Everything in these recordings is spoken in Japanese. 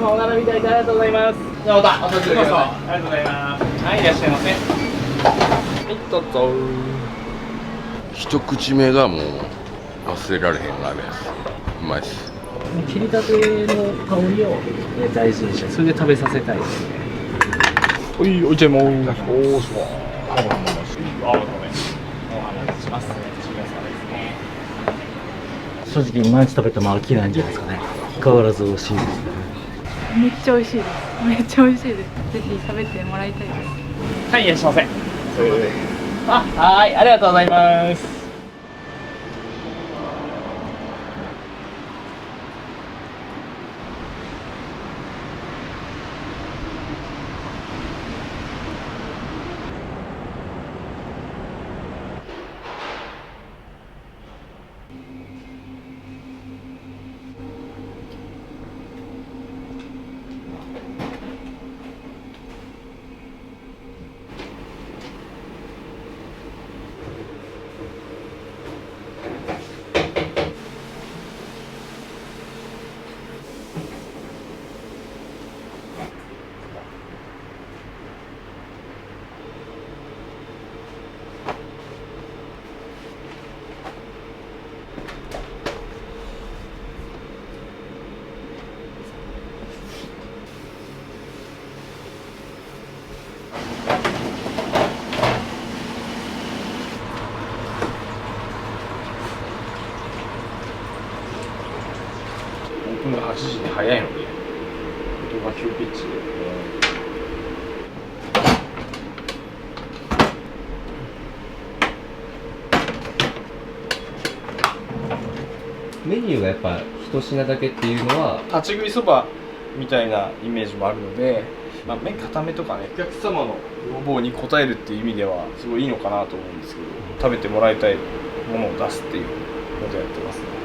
様お並びいただいてありがとうございます。じゃあまたお越しください。ありがとうございます。はい、いらっしゃいませ。はい、どうぞ。一口目がもう忘れられへんラーメンです。うまいです。切りたての香りを大事にして、それで食べさせたいですね。はい、おいちゃいます。おお、すごい。あ、ごめんなさい。お話します。正直毎日食べても飽きないんじゃないですかね。変わらず美味しいですね。めっちゃ美味しいです。めっちゃ美味しいです。ぜひ食べてもらいたいです。はい、いらっしゃいませ。あ、はい、ありがとうございます。オープンが8時で早いので、音が急ピッチで。メニューがやっぱ一品だけっていうのは立ち食いそばみたいなイメージもあるので、麺固めとかね、お客様の要望に応えるっていう意味ではすごいいいのかなと思うんですけど、食べてもらいたいものを出すっていうことをやってますね。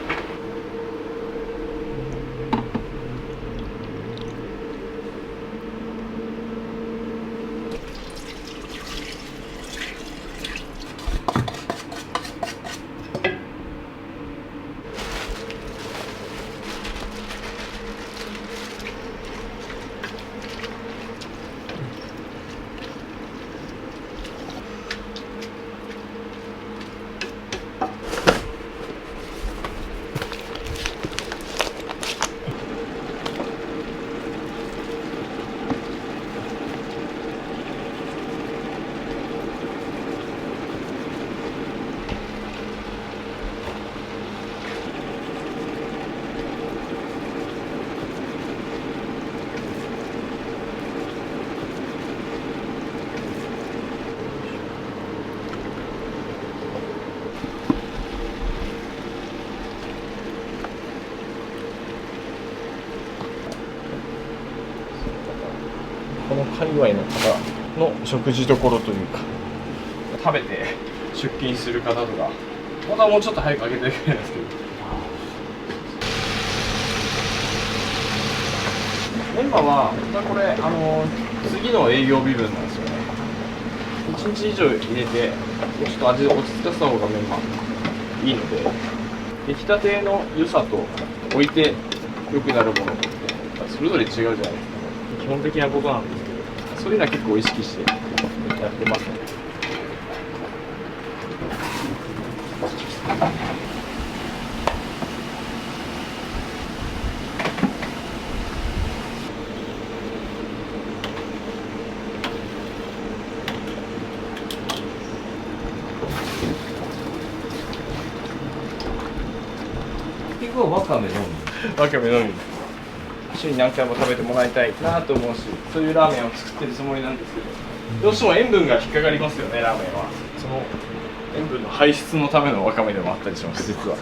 この界隈の方の食事どころというか、食べて出勤する方とか、またもうちょっと早く開けてくれるんですけど、メンマはこれ次の営業日分なんですよね。1日以上入れてちょっと味を落ち着かせた方がメンマいいので、出来たての良さと置いて良くなるものってそれぞれ違うじゃないですか。基本的なことなんですけど、そういうのは結構意識してやってますね。結構わかめのみわかめのみ週に何回も食べてもらいたいなと思うし、そういうラーメンを作ってるつもりなんですけど、どうしても塩分が引っかかりますよね、ラーメンは。その塩分の排出のためのわかめでもあったりします、実は。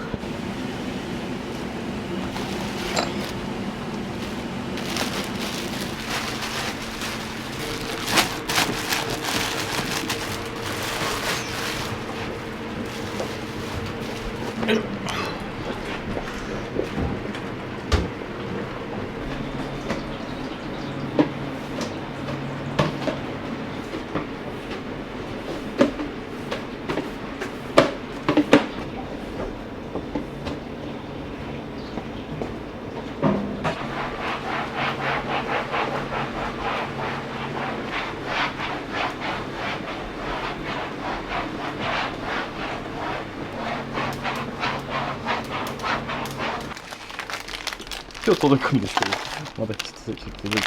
今日届くんですけど、まだちょっと届いてないんで、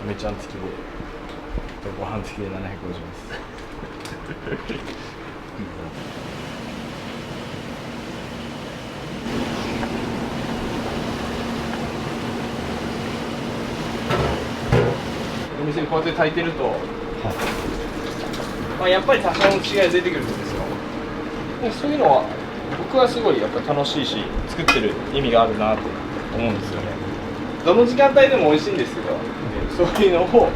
めちゃん付きで、ご飯付きで750円です。お店にこうやって炊いてると、まあ、やっぱり多少の違いが出てくるんですよ。でもそういうのは僕はすごいやっぱ楽しいし、作ってる意味があるなって思うんですよね。どの時間帯でも美味しいんですけど、そういうのを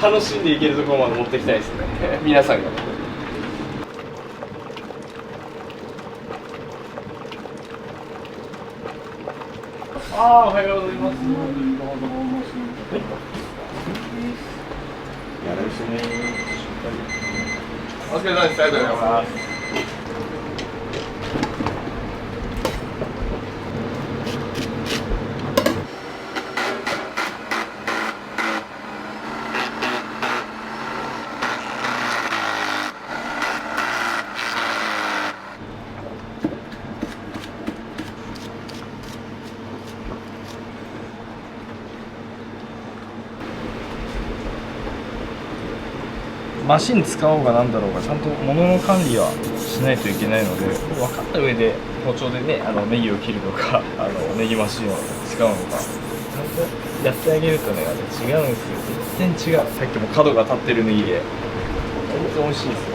楽しんでいけるところまで持っていきたいですね皆さんが。ああ、おはようございます。どうぞ。やるしね。お疲れ様です。ありがとうございます。マシン使おうがなんだろうがちゃんと物の管理はしないといけないので、分かった上で包丁でねネギを切るとかネギマシンを使うのかちゃんとやってあげるとね違うんですよ。全然違う。さっきも角が立ってるネギで全然美味しいですよ。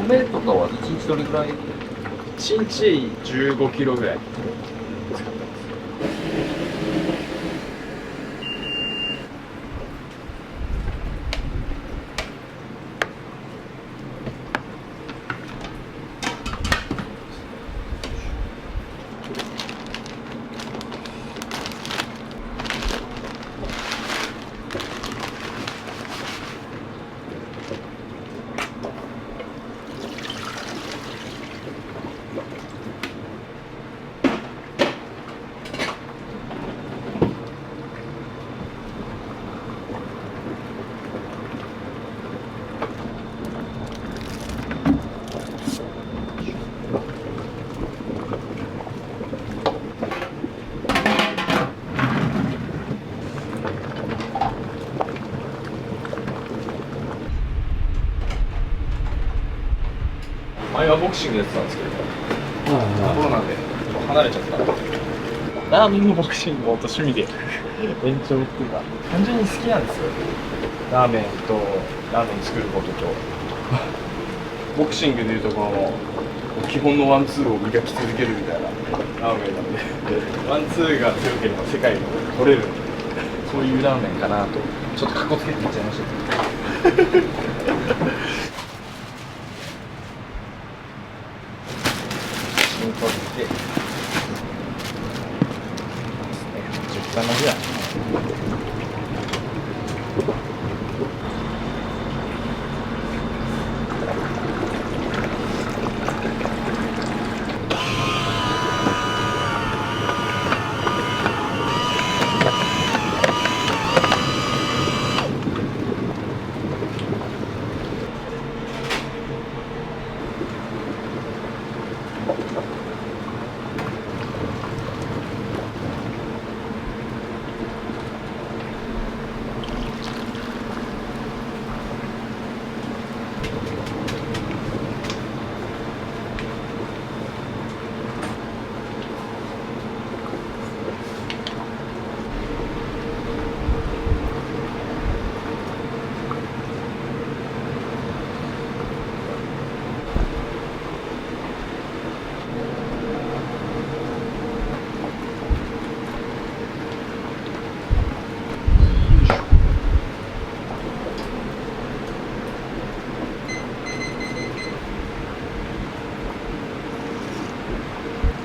米とかは1日どれぐらい1日15キロぐらい使ってます。前はボクシングやってたんですけど、コロナでちょっと離れちゃったんで、ラーメンもボクシングもと趣味で延長っていうか単純に好きなんですよ。ラーメン作ることとボクシングでいうところの基本のワンツーを磨き続けるみたいなラーメンなんで、ワンツーが強ければ世界に取れる、そういうラーメンかなとちょっとかっこつけて言っちゃいましたけど取って10回ぐらい。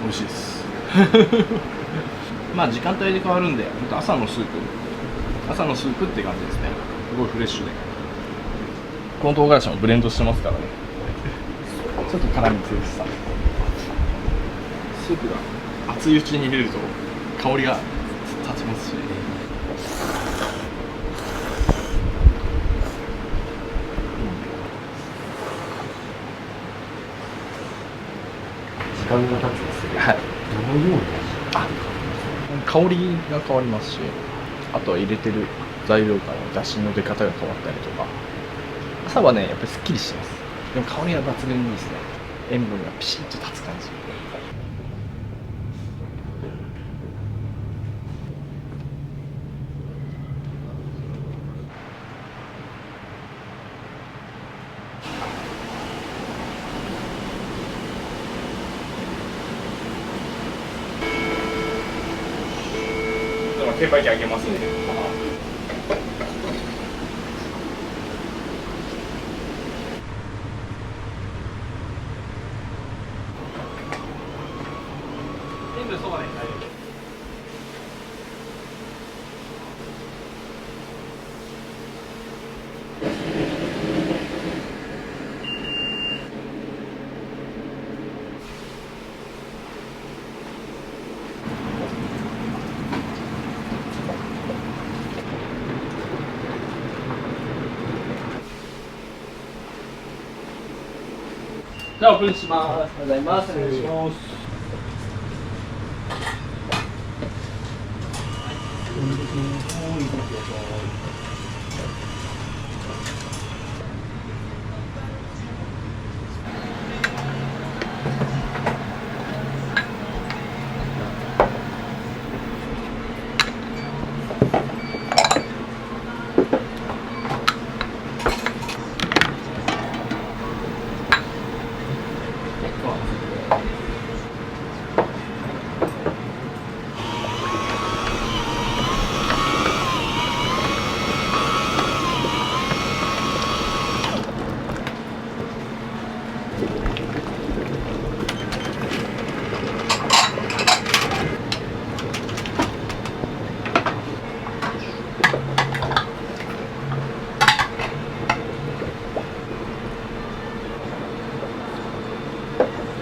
美味しいですまあ時間帯で変わるんで、ほんと朝のスープって感じですね。すごいフレッシュで、この唐辛子もブレンドしてますからねちょっと辛み強いしさ、スープが熱いうちに入れると香りが立ちますし、時間が経つんですけど、はい、どのように香りが変わりますし、あとは入れてる材料からの出汁の出方が変わったりとか、朝はねやっぱりすっきりしてます。でも香りが抜群にいいですね。塩分がピシッと立つ感じ。券売機あげますね。全部そばで大丈夫。じゃあオープンします。ありがとうございます。お願いします。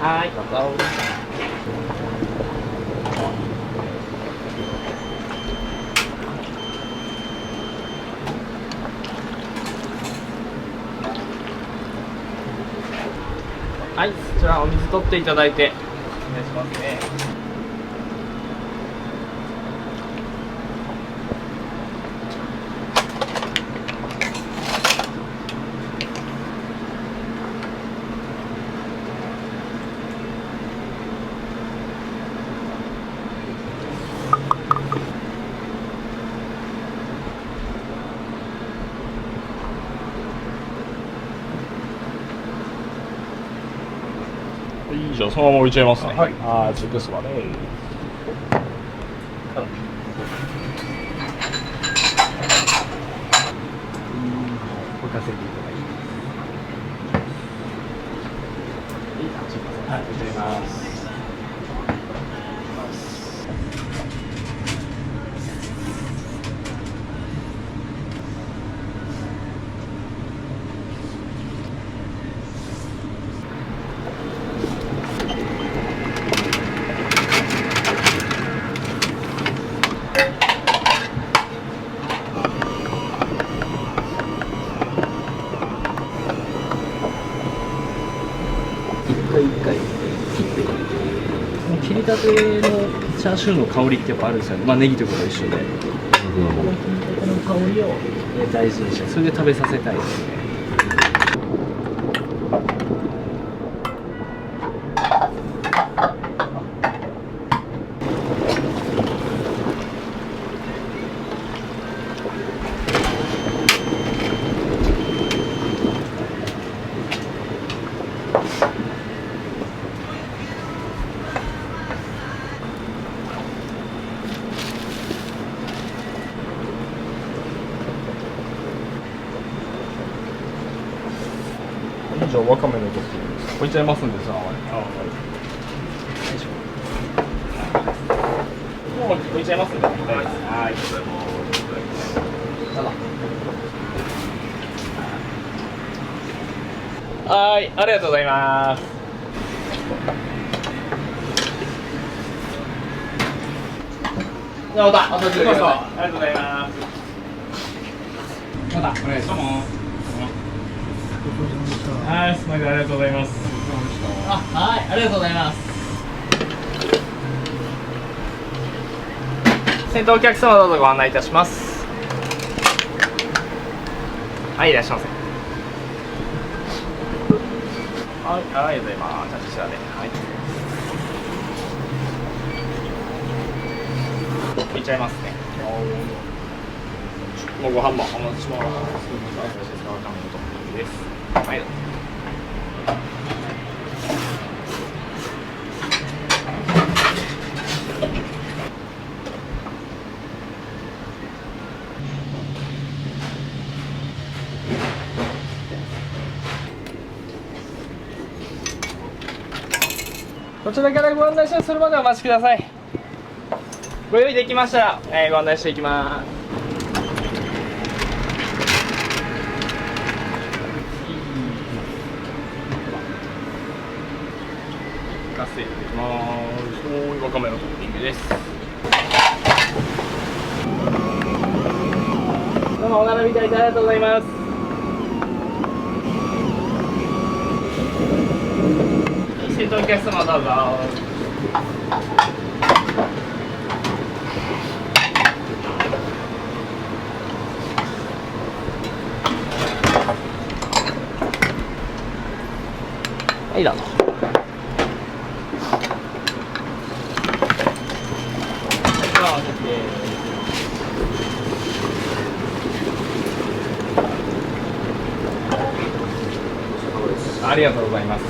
はい、どうぞ。はい、そちらお水取っていただいてお願いしますね。以上そのまま置いちゃいますね。はい。ああ、熟すわね。置かせていただいて。はい、置いちゃいます。一回切ってくれて、切りたてのチャーシューの香りってやっぱあるんですよね。まあネギとかと一緒で、この切りたての香りを大事にして、それで食べさせたいですね。以上わかめの時置いちゃいますんでさ、よいしょ。も置いちゃいますんで。はい。はい、ありがとうございます。じゃあまた遊びに来てください。ありがとうございます。またお願いします。はい、すみません、ありがとうございます。はい、ありがとうございます。先頭お客様どうぞご案内いたします。はい、いらっしゃいませ。はい、ありがとうございます。じゃあこちらで、はい。いっちゃいますね。もうご飯もお持ちします。です。はい。こちらからご案内するまでお待ちください。ご用意できましたら、ご案内していきます。ガス入れていきます。わかめのトッピングです。どうもお並びいただいてありがとうございます。先頭お客様どうぞ。はいどうぞ。ありがとうございます。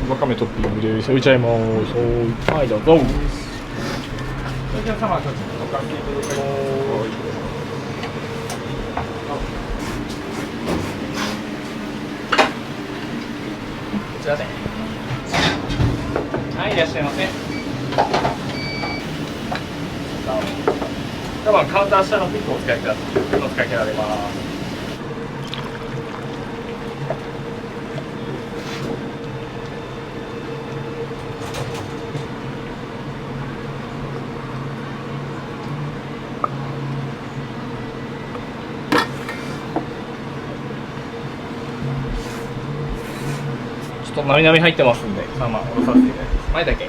わかめトッピングです。置いちゃいます。はい、どうぞ。お客様、ちょっとおかけいただきます。こちらで。はい、いらっしゃいませ。多分カウンター下のピックをお使いください。お使いられます。ちょっとなみなみ入ってますんで、まあまあ下ろさせていただきます。前だけ。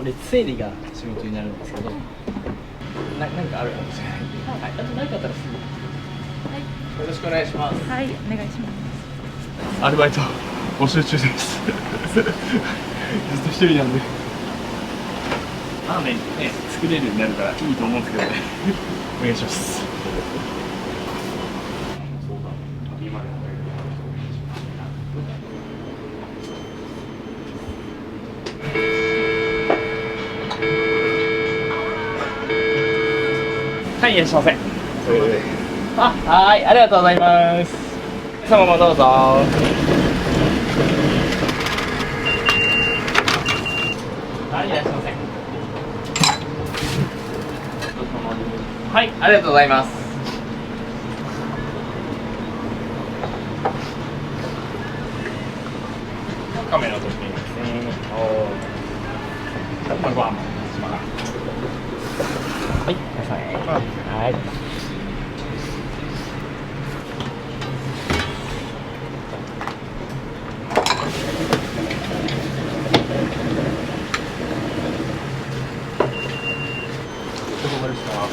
列整理が仕事になるんですけど、なんかあるかもしれない。はい、あと何かあったらすぐ。はい。よろしくお願いします。はい、お願いします。アルバイト募集中です。ずっと一人なんで。ラーメンね作れるようになるからいいと思うんですけどね。お願いします。はい、いらっしゃいませ。はい、ありがとうございます。そのままどうぞ。はい、いらっしゃいませ。はい、ありがとうございます。カメラのトッピングですね。ご飯もします。はい、ください。はい。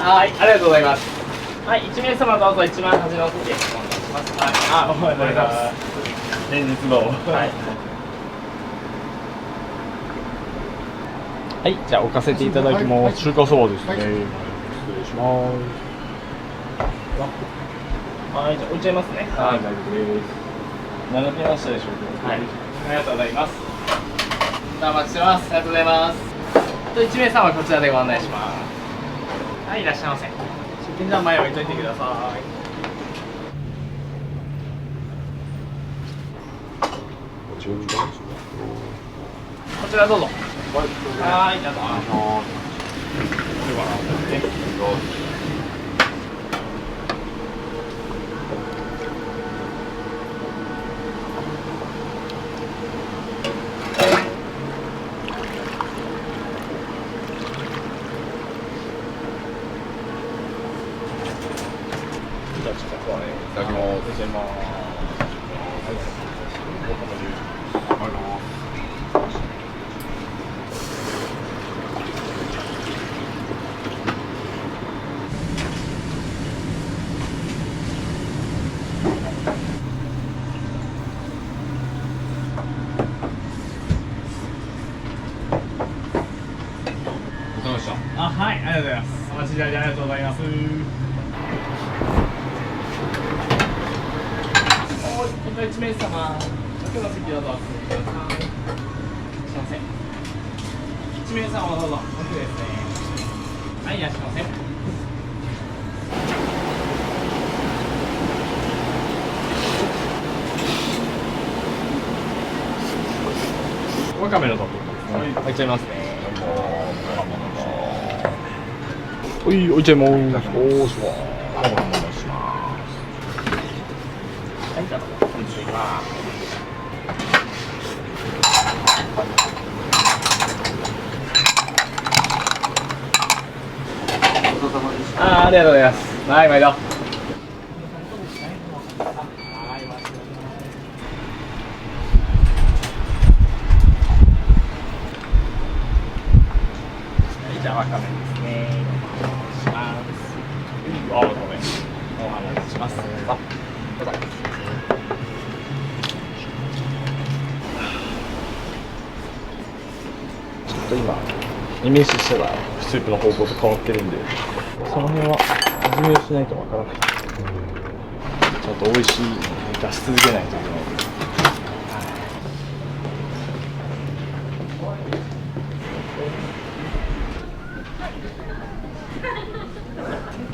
はい、ありがとうございます。はい、1名様どうぞ一番端の席へお願いします。はい、あ、おはようございます。連日どうも。はい。はい、じゃあ置かせていただきます。中華そばですね。失礼します。はい、じゃあ置いちゃいますね。はい、大丈夫です。並びましたでしょうか。はい、ありがとうございます。じゃあお待ちしてます。ありがとうございます。1名様こちらでご案内します。はい、いらっしゃいませ。出勤じゃ前置いといてください。こちらどうぞ。はい、じゃあどうぞ。いただきます。あ、はい、ありがとうございます。お待ちいただきありがとうございます。本当1名様、奥の席どうぞ。すみません。1名様どうぞ。奥ですね。はい、いらっしゃいませ。わかめのトッピングですね。入っちゃいますね。はい、置いちゃいます。おー、しわ。お願いします。はい、じゃあ、本日いきます。ありがとうございます。はい、毎度。じゃあ、わかめですね。お願いします。あ、ごめん。お話しします。あ、どうぞ。ちょっと今、イメージしたらスープの方向と変わってるんで、その辺は味見をしないとわからない。ちゃんと美味しいのを出し続けないといけないです。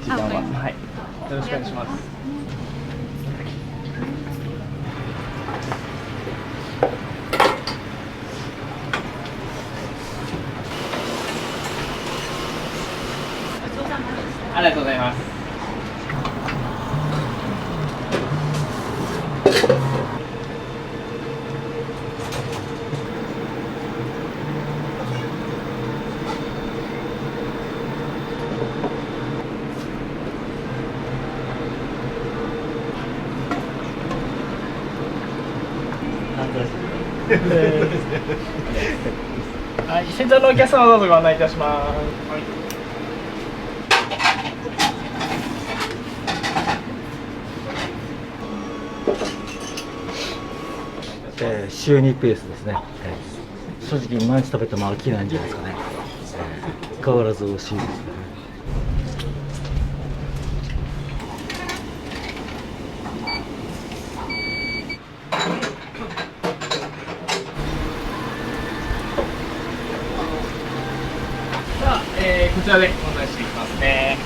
時間は、はい、よろしくお願いします。ありがとうございます。はい、先頭のお客様どうぞご案内いたします。はい。週2ペースですね、正直毎日食べても飽きないんじゃないですかね、変わらず美味しいですね。さあ、こちらでお出ししていきますね。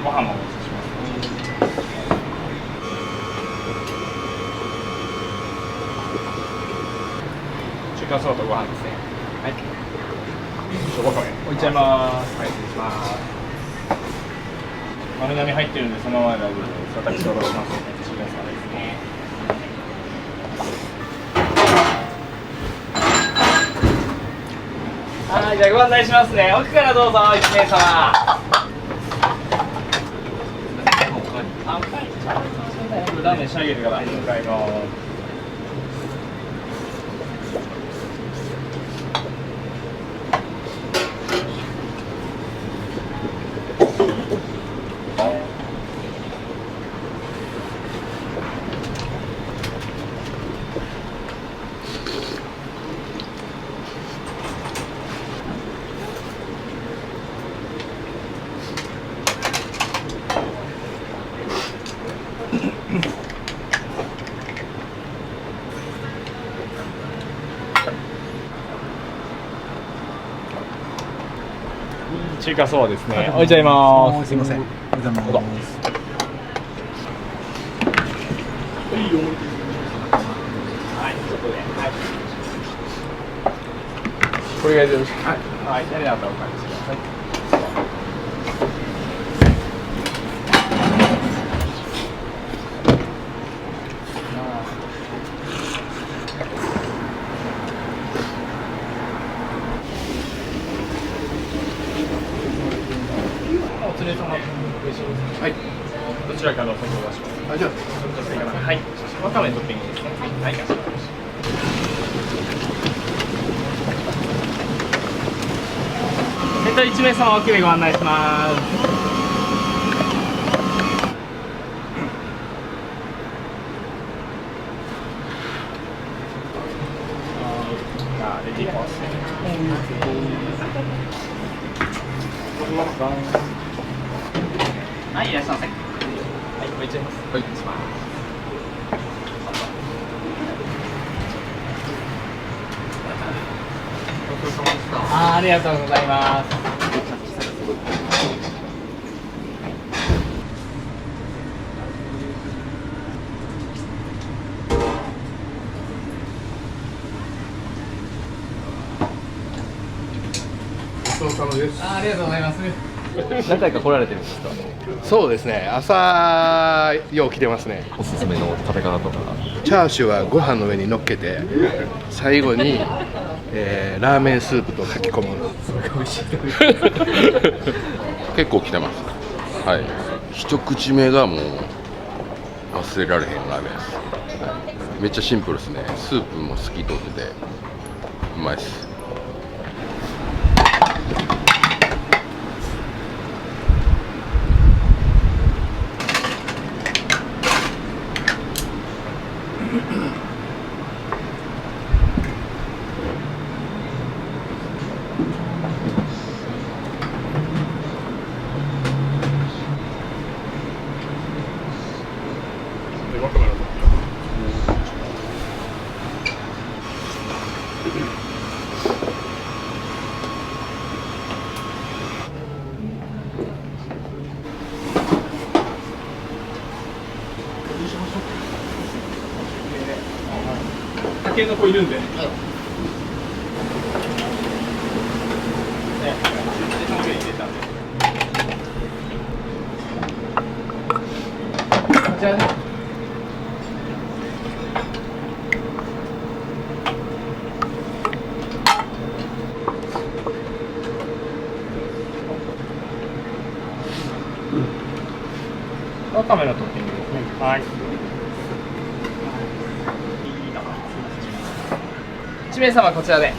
ご飯もお持ちします。中華そばとご飯ですね。はい。わかめ置いちゃいます。はい、失礼します。丸並み入ってるんでそのままで大丈夫です。私おろしますので、中華そばですね。はい、じゃあご案内しますね。奥からどうぞ、1名様。ラーメン仕上げてから向かいます。中華そばですね。置いちゃいます。すいません。おはようございます。はい、そこで。はい。これがよろしい。はい。はい、誰だったらお借りしてください。お連れ様、はい。どちらからお先お出します。じゃあ、はい。わかめトッピングですね。はい。かしこまりました。1名様、おきめご案内します。出てきますね。はい、いらっしゃいませ。はい、置いちゃいます。はい、ありがとうございます。ありがとうございます。何回か来られてるんですか。そうですね、朝よう来てますね。おすすめの食べ方とか。チャーシューはご飯の上に乗っけて、最後に、ラーメンスープとかき込む。結構来てます。はい。一口目がもう忘れられへんラーメンです。めっちゃシンプルですね。スープも透き通っててうまいです。たけのこいるんで。こちらね。わかめのトッピングですね。はい。1名様こちらで。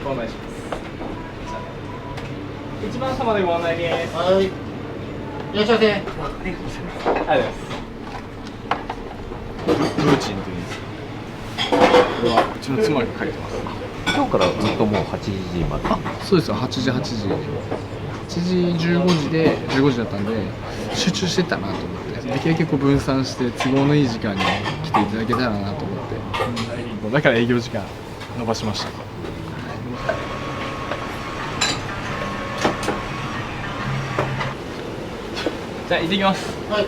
ご案内します。1番様でご案内です。はい。いらっしゃいませ。ありがとうございます。ルーチンというんです。これはうちの妻が書いてます。今日からずっともう8時まで。そうですよ、8時8時15時で15時だったんで集中してたなと思ってできるだけこう分散して都合のいい時間に来ていただけたらなと思ってだから営業時間延ばしました。じゃあ行ってきます。はい。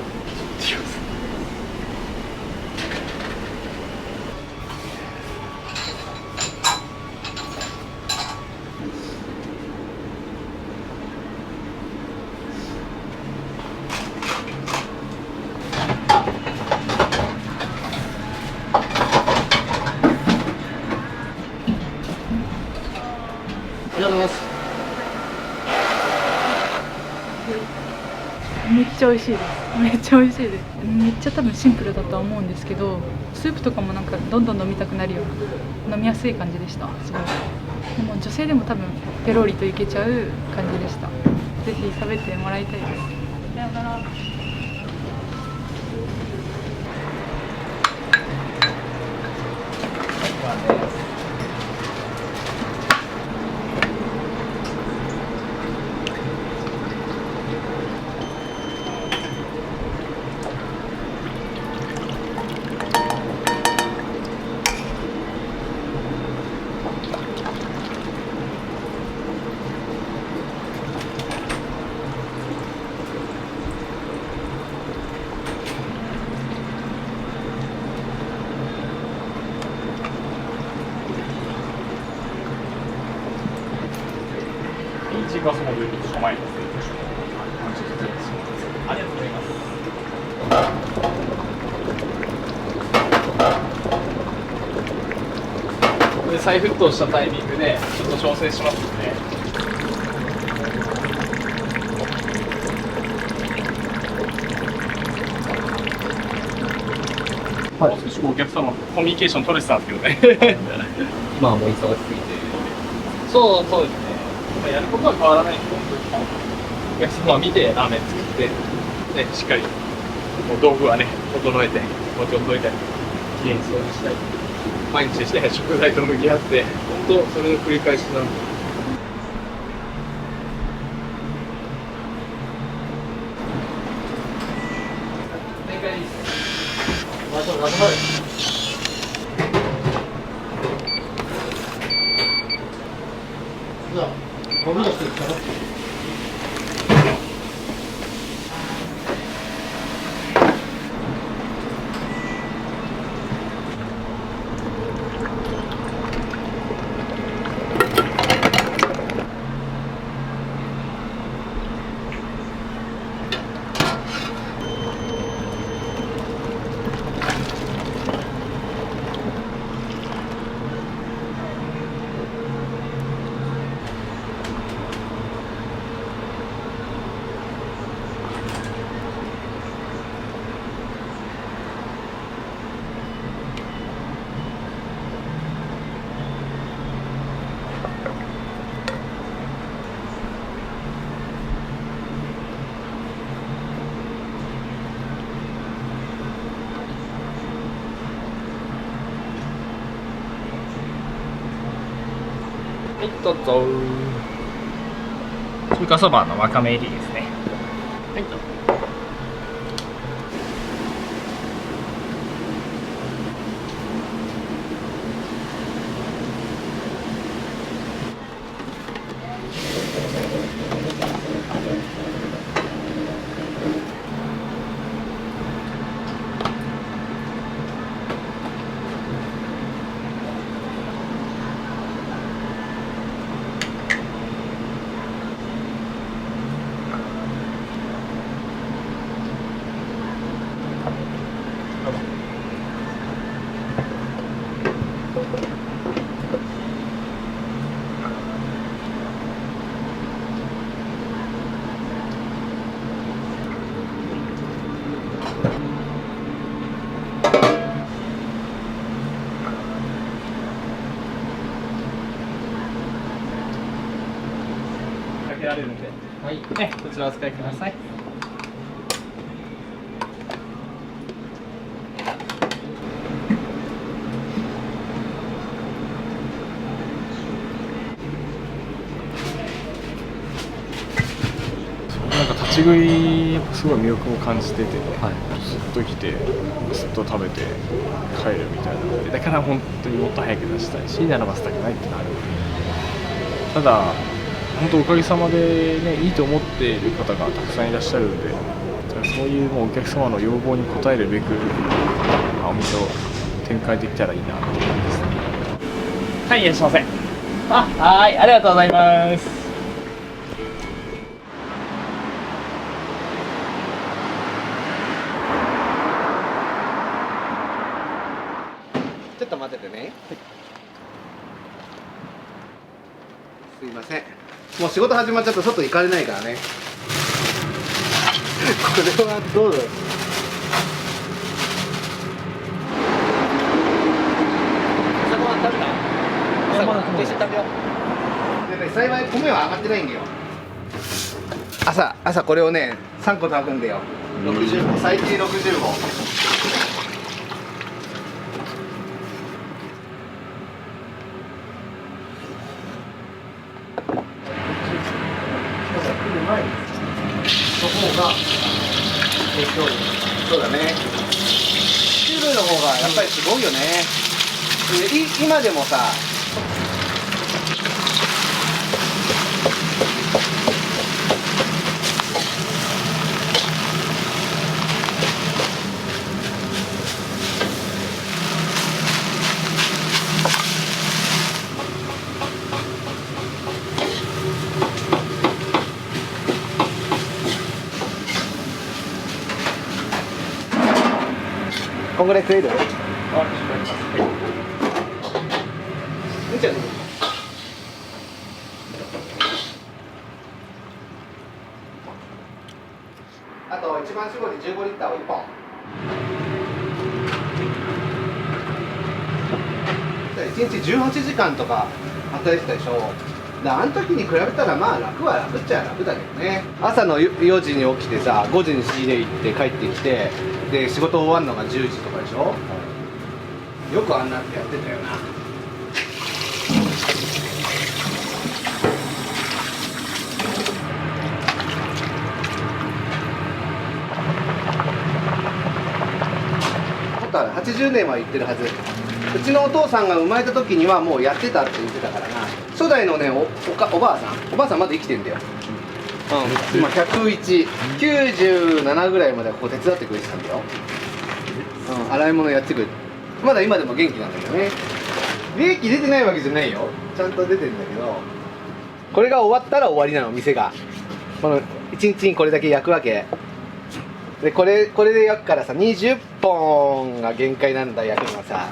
がとうございます。めっちゃ美味しいです。めっちゃ美味しいです。めっちゃ多分シンプルだとは思うんですけど、スープとかもなんかどんどん飲みたくなるような飲みやすい感じでした。すごい。でも女性でも多分ペロリといけちゃう感じでした。ぜひ食べてもらいたいです。さようなら。1ガスモデル1枚です。ありがとうございます。これ再沸騰したタイミングでちょっと調整しますので、もう少しお客様とコミュニケーション取れてたんですけどね。今はもう忙しすぎて。そうですね。まあやることは変わらないんで、本当にお客様を見てラーメン作って、ね、しっかりもう道具はね整えて、包丁研いだり、きれいに掃除したり、毎日して食材と向き合って、本当それの繰り返しなんで。正解です。はい、どうぞ。中華そばのわかめ入りですね。はい、どうぞ。かけられるので、はい、ね、こちらお使いください。なんか立ち食いやっぱすごい魅力を感じてて、すっと来てすっと食べて帰るみたいなので、だから本当にもっと早く出したいし並ばせたくないってなる。ただ本当おかげさまでね、いいと思っている方がたくさんいらっしゃるので、そういうもうお客様の要望に応えるべく、お店を展開できたらいいなと思いますね。はい、いらっしゃいませ。はい、ありがとうございます。ちょっと待っててね。すいません、もう仕事始まっちゃったら外行かれないからね。これはどうだろう。朝ごはん食べた？朝ごはん一緒に食べよう。でね、幸い米は上がってないんだよ。朝これをね3個炊くんだよ。65、最低65。そうだね。汁の方がやっぱりすごいよね。今でもさ。こんぐらい食える？いいんじゃない？あと一番搾り15リッターを1本。1日18時間とか働いてたでしょ。あの時に比べたらまあ楽は楽っちゃ楽だけどね。朝の4時に起きてさ、5時に仕入れ行って帰ってきて、で仕事終わるのが10時とかでしょ。よくあんなってやってたよな。本当は80年は言ってるはず。うちのお父さんが生まれた時にはもうやってたって言ってたからな。初代のねおばあさんまだ生きてんだよ。うん、今101、97ぐらいまでここ手伝ってくれてたんだよ。うん、洗い物やってくれて、まだ今でも元気なんだけどね。利益出てないわけじゃないよ。ちゃんと出てんだけど、これが終わったら終わりなの、店が。この1日にこれだけ焼くわけで、これで焼くからさ、20本が限界なんだ、焼くのがさ。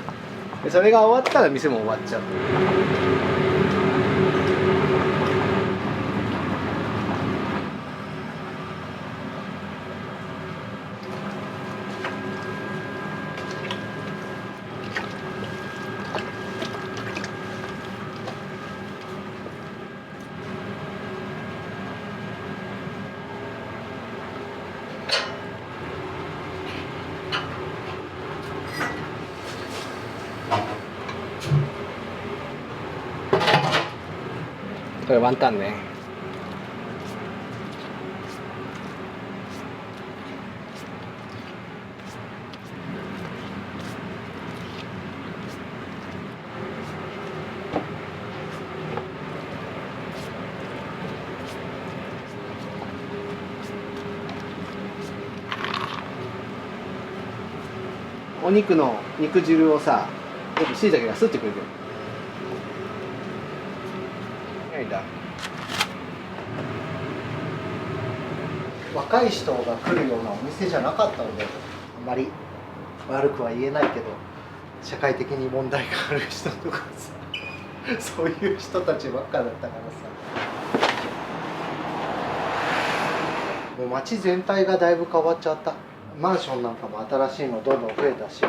でそれが終わったら店も終わっちゃう。これワンタンね。お肉の肉汁をさ、よくしいたけが吸ってくれてる。ないんだ。若い人が来るようなお店じゃなかったので、あんまり悪くは言えないけど、社会的に問題がある人とかさ、そういう人たちばっかだったからさ、もう街全体がだいぶ変わっちゃった。マンションなんかも新しいのどんどん増えたし、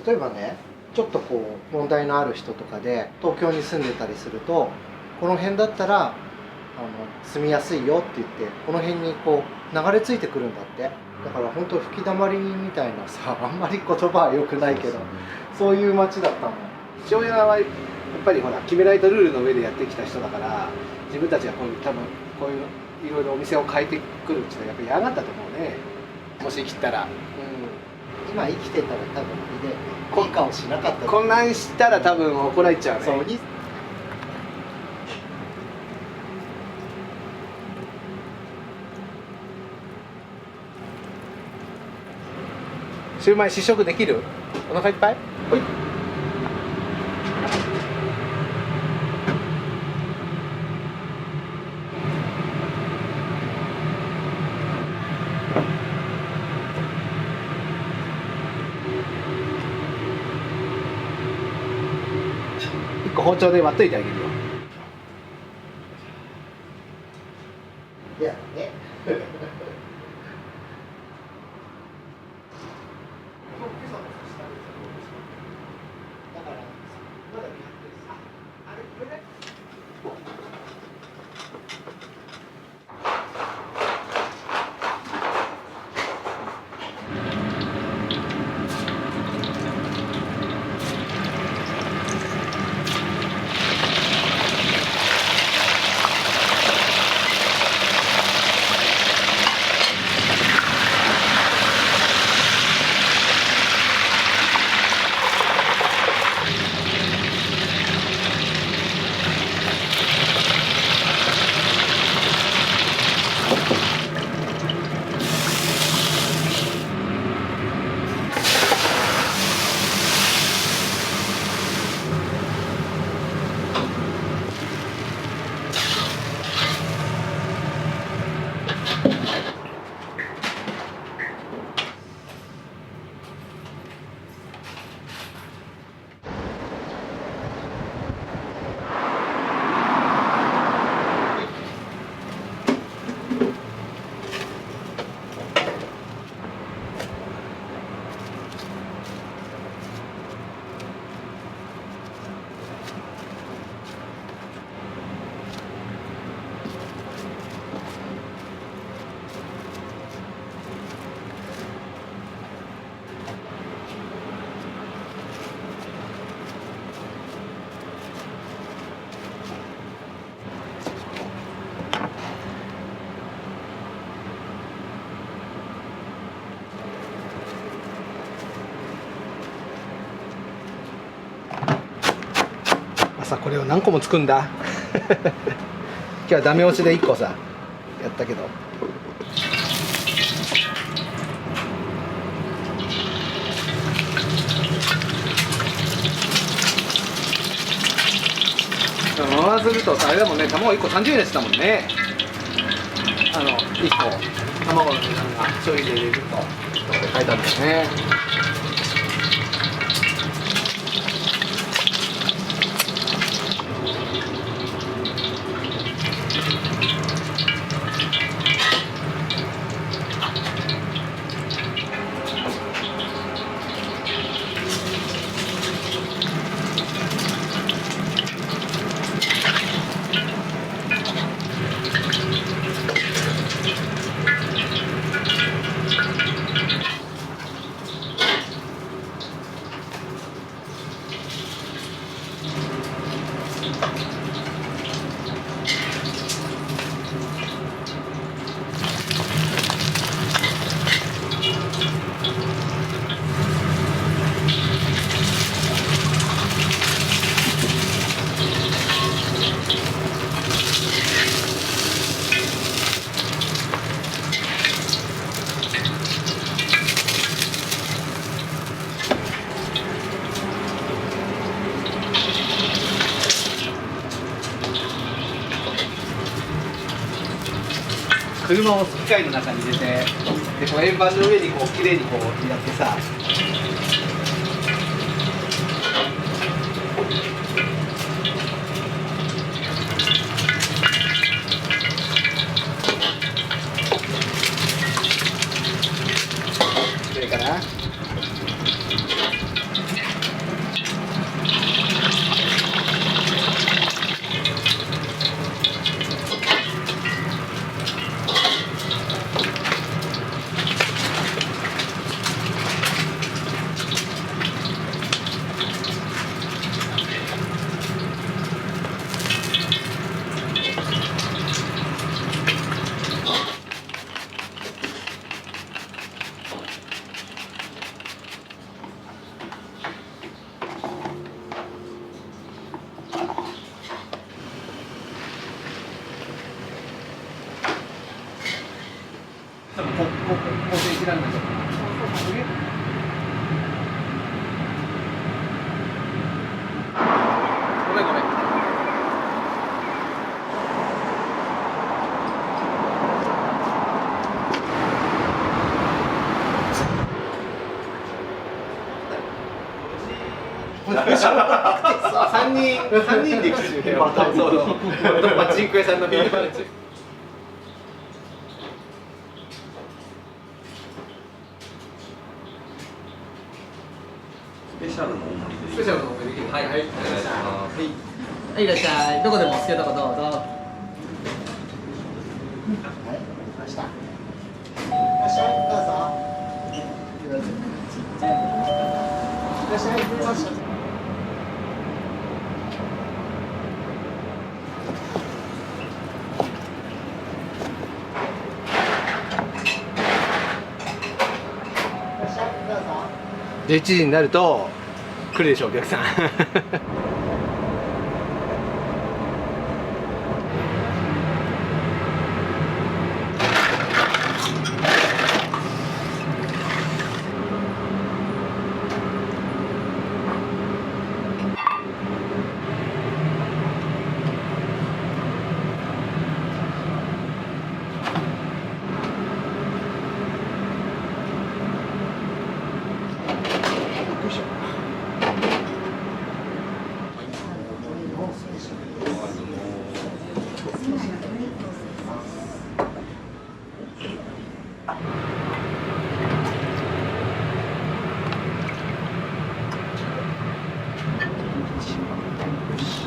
例えばね、ちょっとこう問題のある人とかで東京に住んでたりすると、この辺だったら住みやすいよって言って、この辺にこう流れ着いてくるんだって。だから本当吹き溜まりみたいなさ、あんまり言葉は良くないけど、そういう街だったの。父親はやっぱりほら決められたルールの上でやってきた人だから、自分たちがこういう多分こういういろいろお店を変えてくるっていうのはやっぱり嫌がったと思うね。もし切ったら、今生きてたら多分いい顔しなかった。混乱したら多分怒られちゃうね。そうシューマイ試食できる？お腹いっぱい？ほい。1個包丁で割っといてあげるよ。さこれを何個も作るんだ今日はダメ押しで1個さやったけど回するとさあれだもんね卵1個30円でしたもんね1個卵の値段が消費税入れると書いてあったよね車を機械の中に入れてでこう円盤の上にこう綺麗にこうやってさそれからごめんごめん3人で行く中継はパチンコ屋さんのビールバルチスペシャルの大盛りでスペシャルのおめできるはいはいお願いしますはいいらっしゃいどこでもお好きなとこどうぞはい来ましたいらっしゃいどうぞいらっしゃいどうぞ11時になると来るでしょお客さん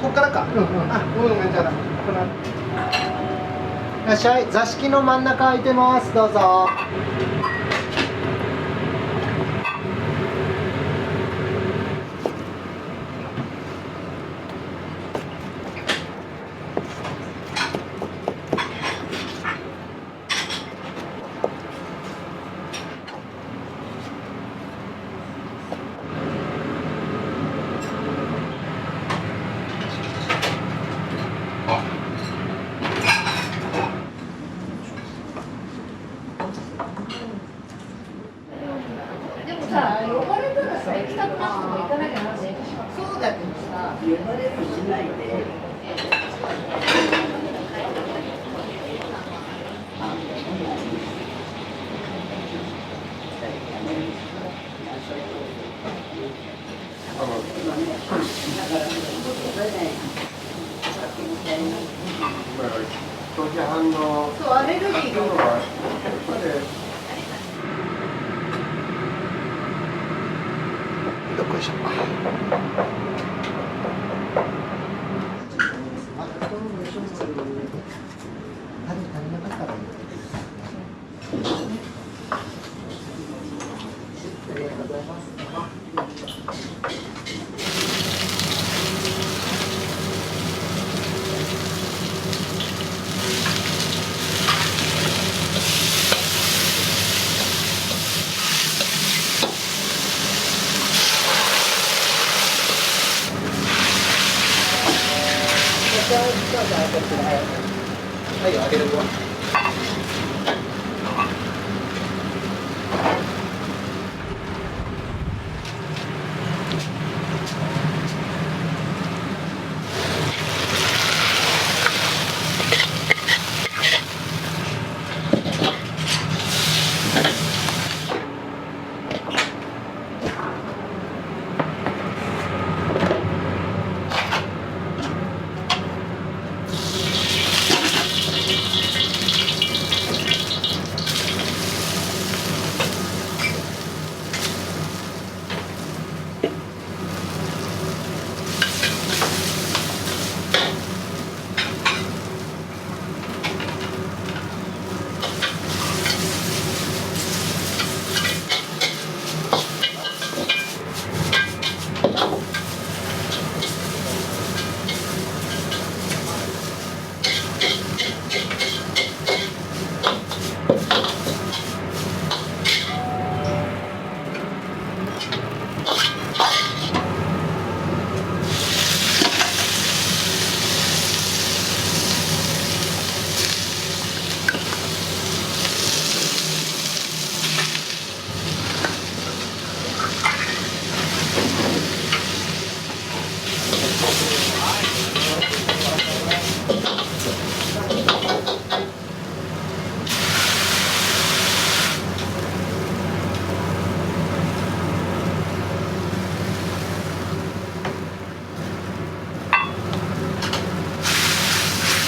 ここからか。あ、ごめんごめんじゃあ。いらっしゃい。座敷の真ん中空いてます。どうぞ。そうアレルギーがどっこいしょ。はい、あげるわ。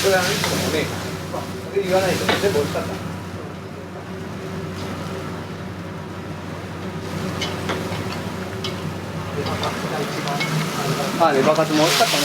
これあの人のお姉さん。で言わないと全部美味しかった。あ、レバカツも美味しかったね。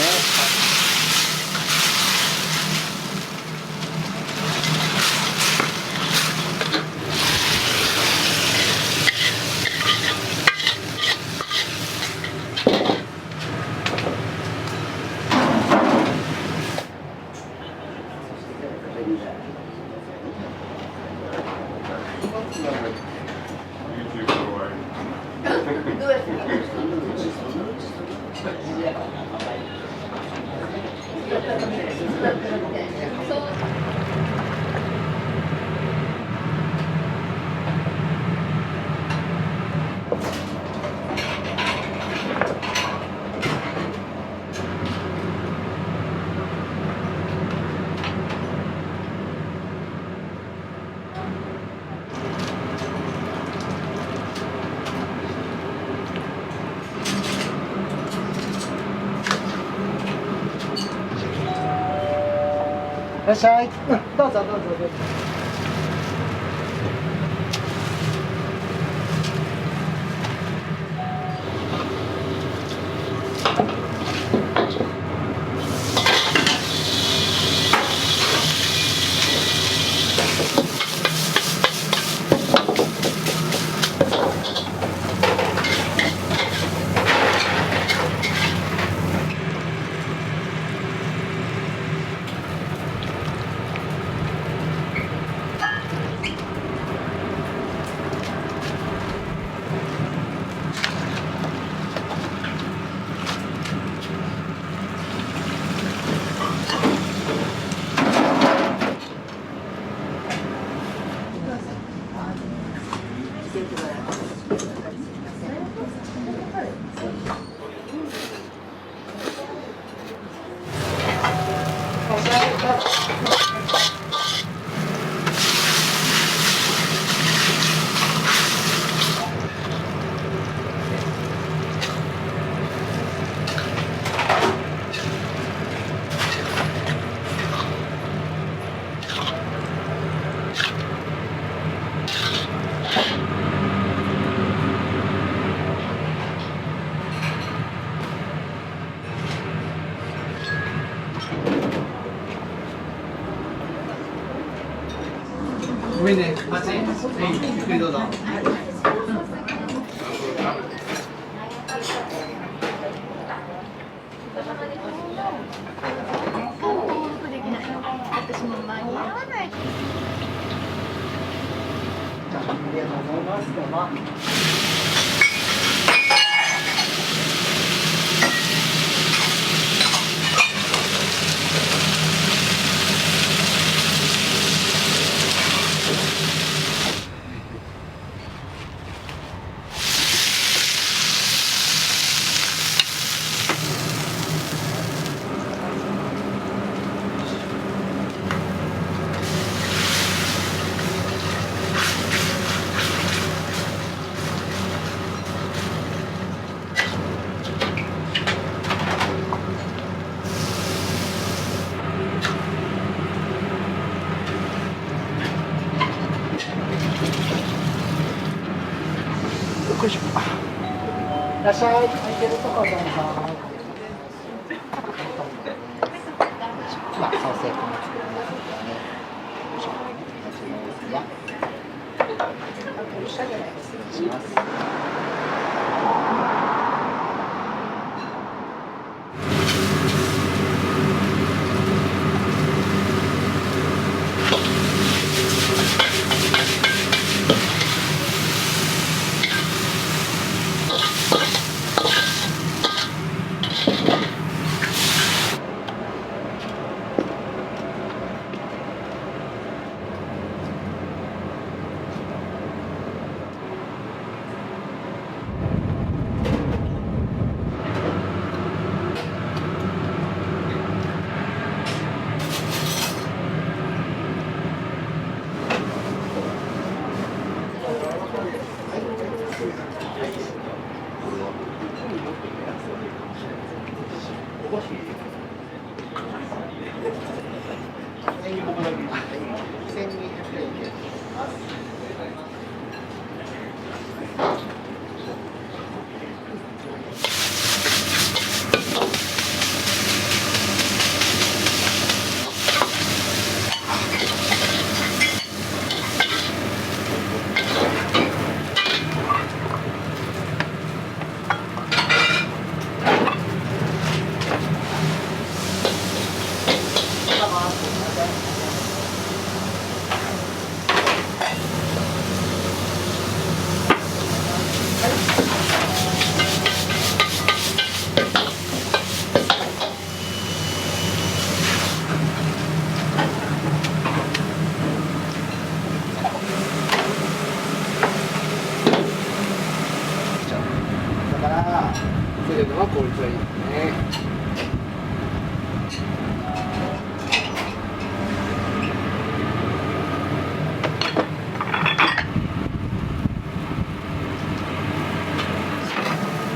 いらっしゃい。どうぞどうぞどうぞ。ごめんね、マジ。ゆっくりどうぞ。よいしょ。いらっしゃい。空いてるとこどうぞ。まあ、ソーセージも作りますのでね。よいしょ。失礼します。だから防ぐのは効率がいいですね。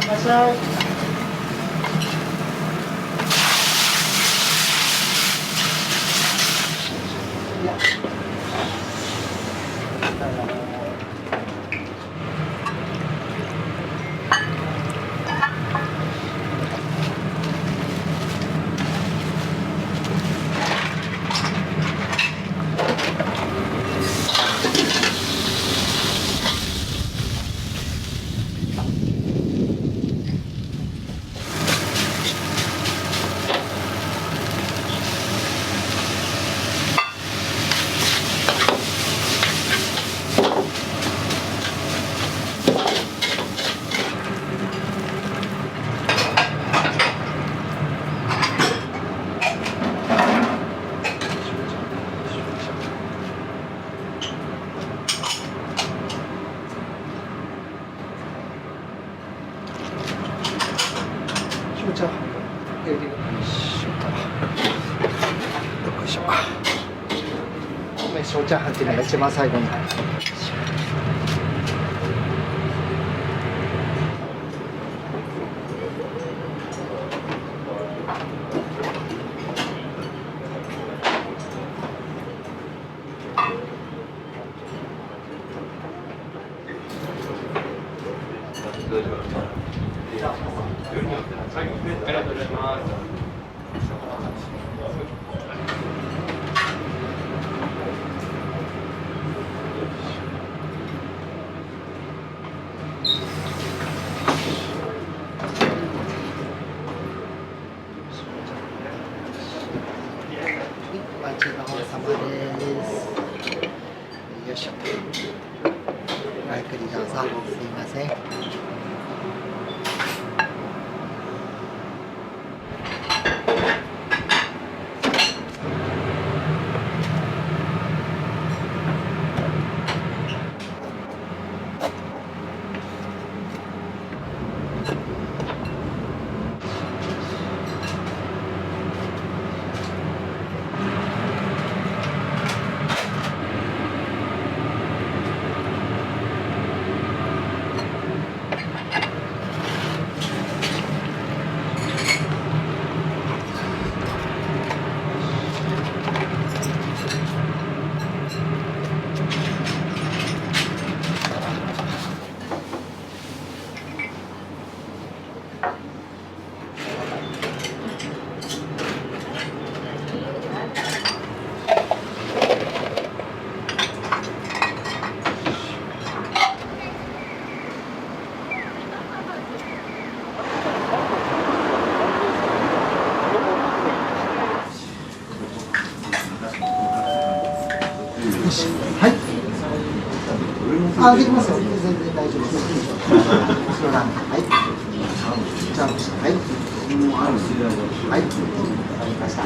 いらっしゃい。お茶入れてよいしょと。よいしょ。お茶入ってるのが一番最後に。ありがとうございます。お待ちどうさまです。よいしょ。ごゆっくりどうぞ。すいません。はい。あ、できますよ。全然大丈夫です。後ろランはい。ジャンプして、はい。はい。わかりました。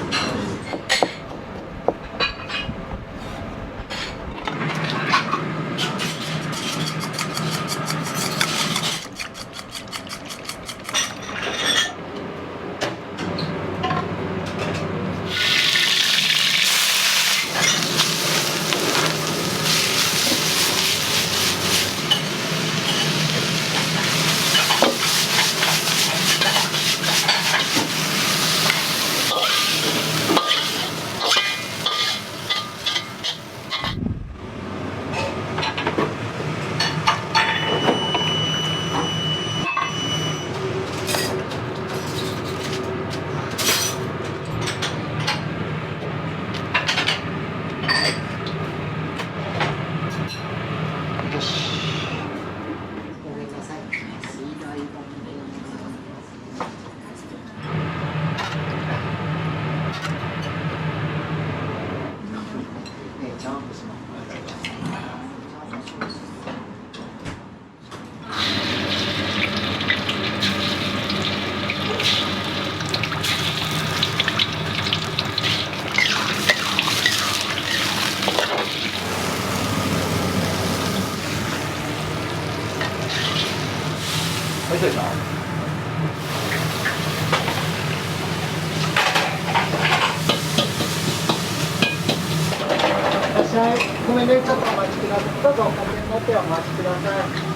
ジャンプします。はい、そうですか。ごめんね、ちょっとお待ちください。どうぞ、おかけになってお待ちください。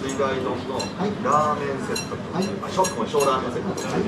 水貝丼のラーメンセットと、はい、小ラーメンセットと、はい。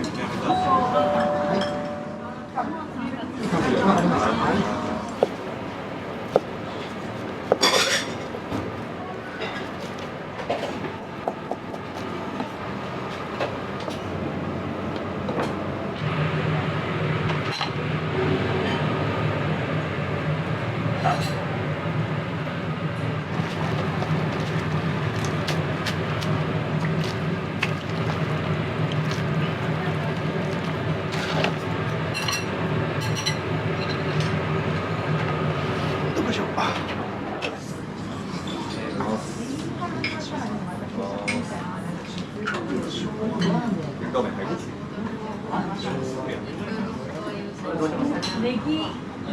ネギ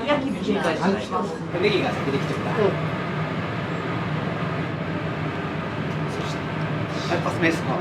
焼き豚はい、ネギが先できてるから、やっぱスペースの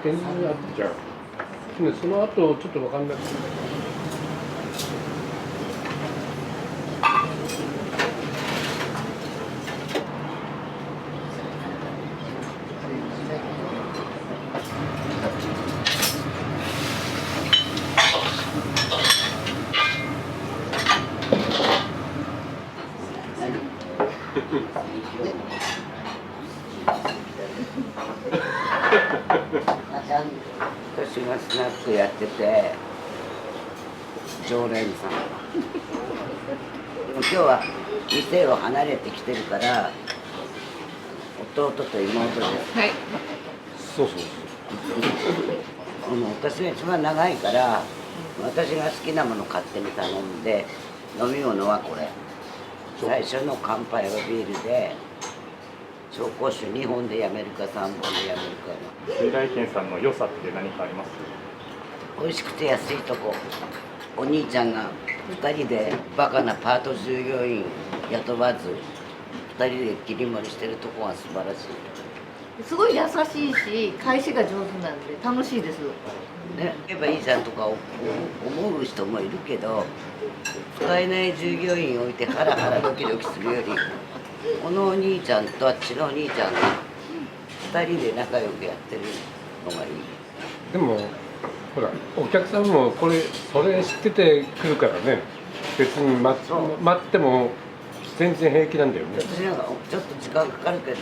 展示あったじゃん。その後ちょっと分かんなくて。私がスナックやってて常連さんでも今日は店を離れてきてるから弟と妹です。はい。そうそう私が一番長いから私が好きなもの勝手に頼んで飲み物はこれ。最初の乾杯はビールで紹興酒2本でやめるか3本でやめるかの。水来軒さんの良さって何かあります？美味しくて安いとこ。お兄ちゃんが2人でバカなパート従業員雇わず2人で切り盛りしてるとこが素晴らしい。すごい優しいし返しが上手なんで楽しいです。ね、言えばいいじゃんとか思う人もいるけど使えない従業員置いてハラハラドキドキするよりこのお兄ちゃんとあっちのお兄ちゃんが2人で仲良くやってるのがいい。でもほらお客さんもそれ知ってて来るからね、別に待っても全然平気なんだよね。私なんかちょっと時間かかるけど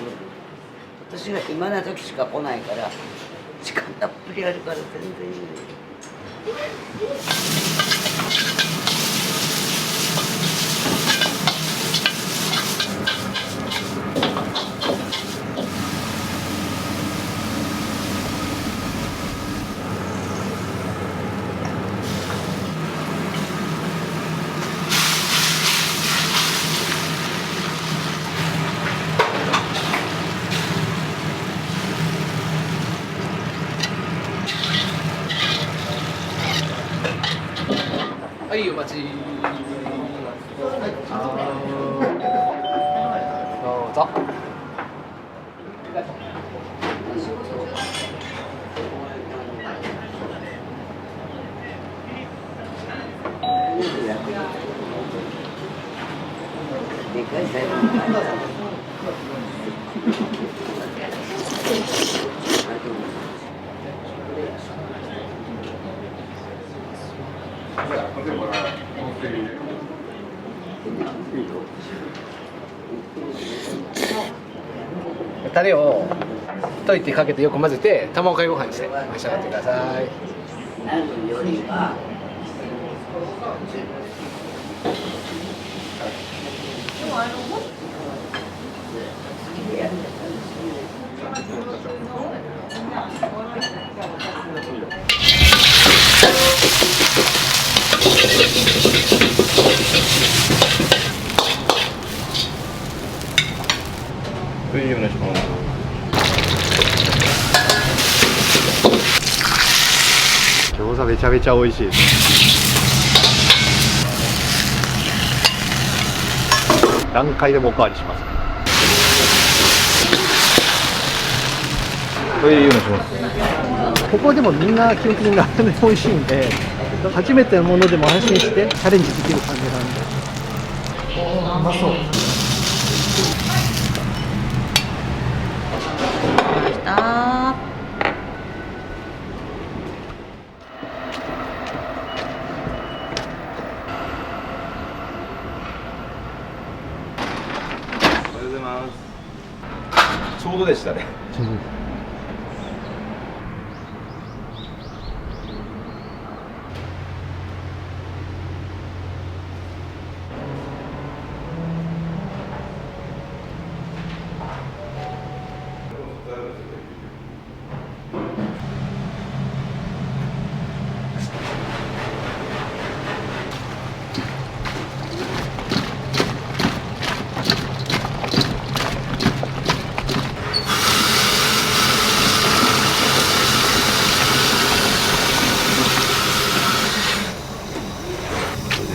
私は今の時しか来ないから時間たっぷりあるから全然いい。はい、お待ち。どうぞ。でかいサイズのタレを溶いてかけてよく混ぜて卵かけご飯にして召し上がってください。お願いします。餃子めちゃめちゃ美味しいです。何回でもおかわりします。お願いします。ここでもみんな基本的に何でも美味しいんで、初めてのものでも安心してチャレンジできる感じなんで。うまそう。おはようございます。ちょうどでしたね。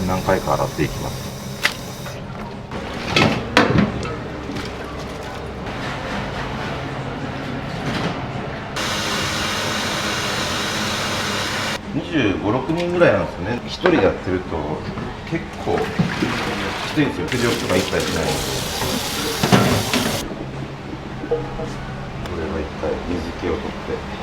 何回か洗っていきます。25、6人ぐらいなんですよね。1人でやってると結構きついんですよ。手力とか一切しないので。これは一回水気を取って。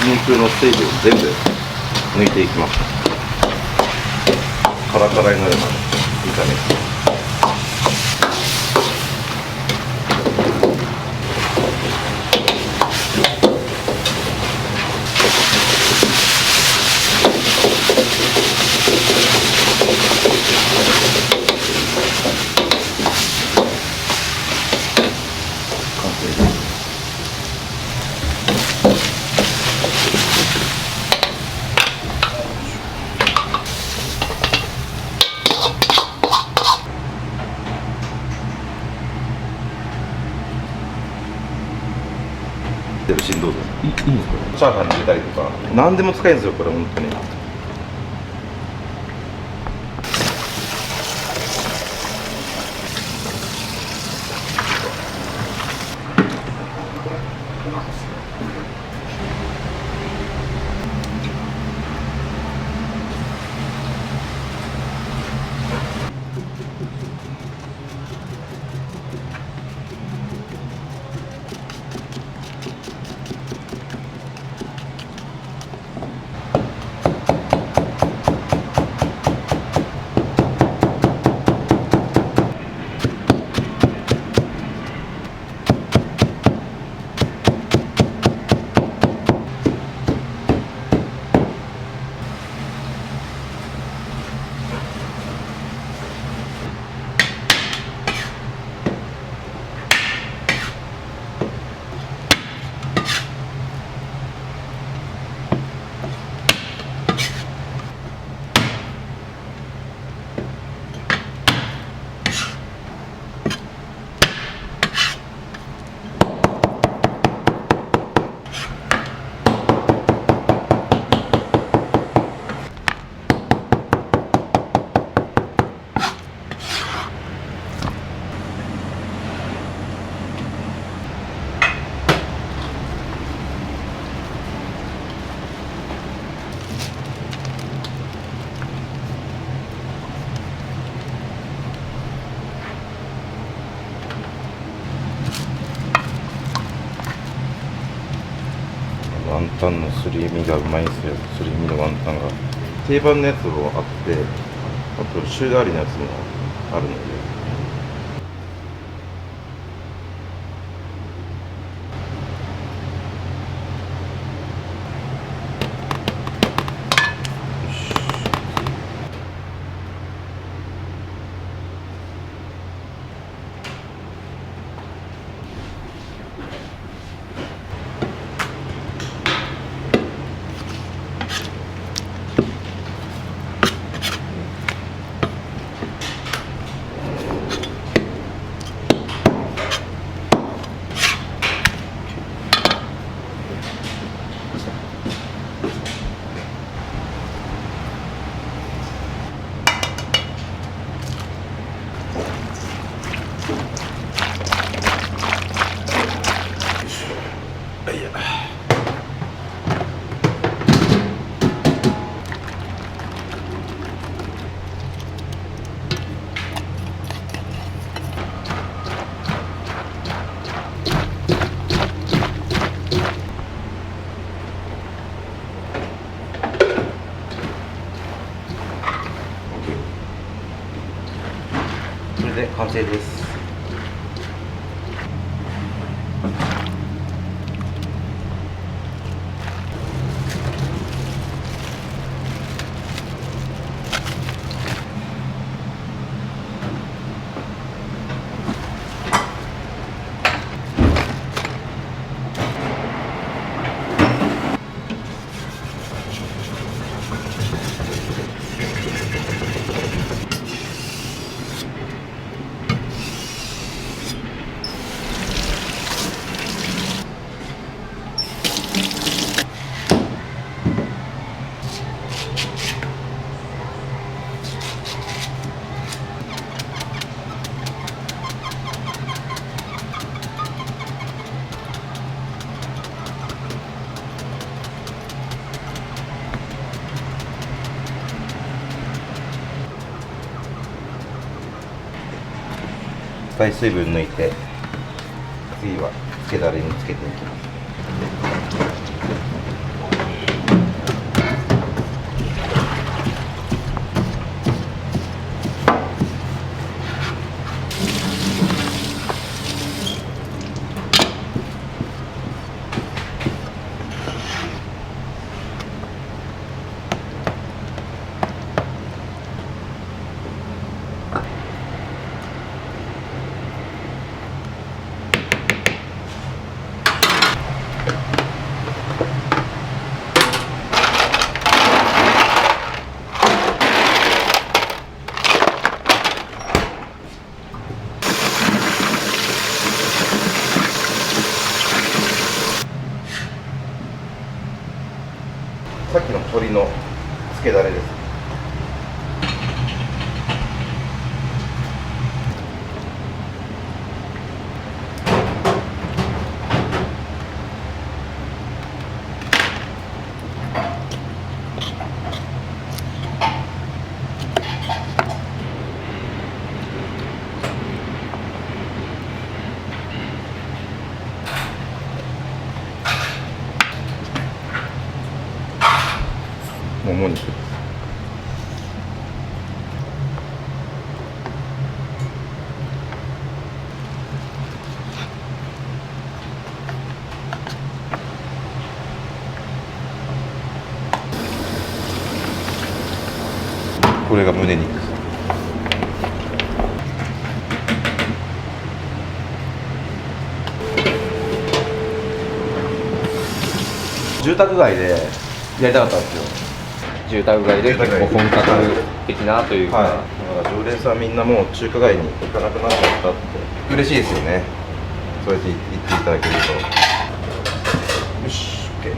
肉の水分を全部抜いていきます。カラカラになるまで炒めて。振動度いいんですか？チャーハンに入れたりとか何でも使えるんですよこれ本当に。ワンタンのすり身がうまいんですよ。すり身のワンタンが定番のやつもあって、あと週替わりのやつもあるので。これで完成です。一回水分抜いて、次はつけだれにつけていきます。さっきの鶏のつけだれです。もも肉です。これが胸肉です。住宅街でやりたかったんですよ。住宅街で結構本格的なというか、はい、だから常連さんみんなもう中華街に行かなくなっちゃったって嬉しいですよね。そうやって言っていただけると。よし、OK。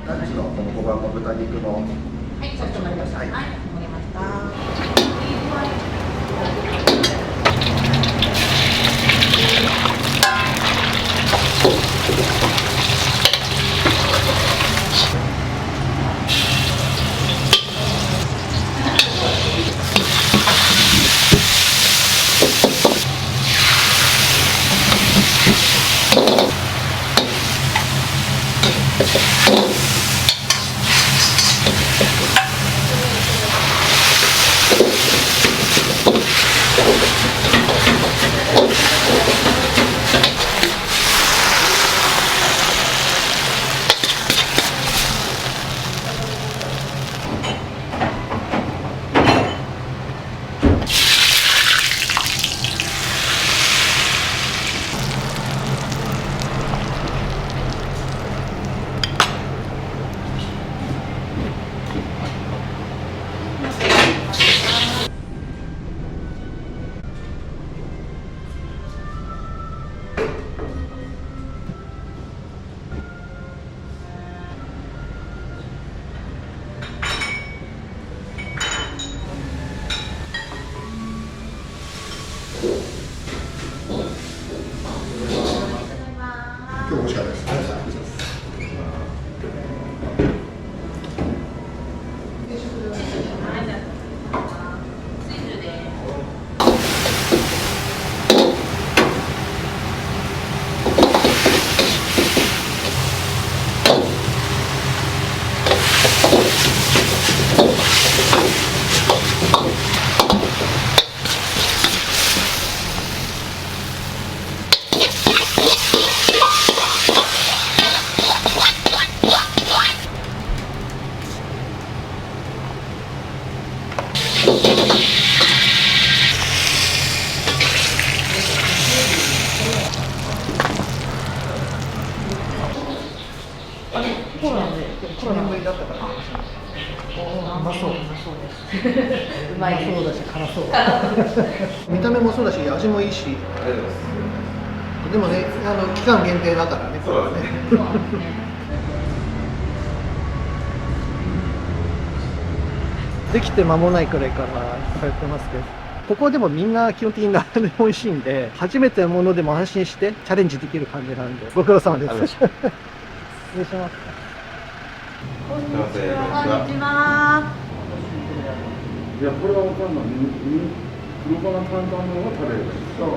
ランチのこの5番の豚肉のはい、かしこまりました。はい、わかりました。今日美味しかったです。コロナで1年ぶりだったから。うまそう。うまそうだし辛そう。見た目もそうだし味もいいし。でもね、期間限定だからね。これはね。できて間もないくらいから通ってますけど、ここでもみんな基本的に何でも美味しいんで、初めてのものでも安心してチャレンジできる感じなんで、ご苦労様です。失礼します。こんにちは。こんにちは。いや、これはわかんない。黒バナ担々のを食べる。そう。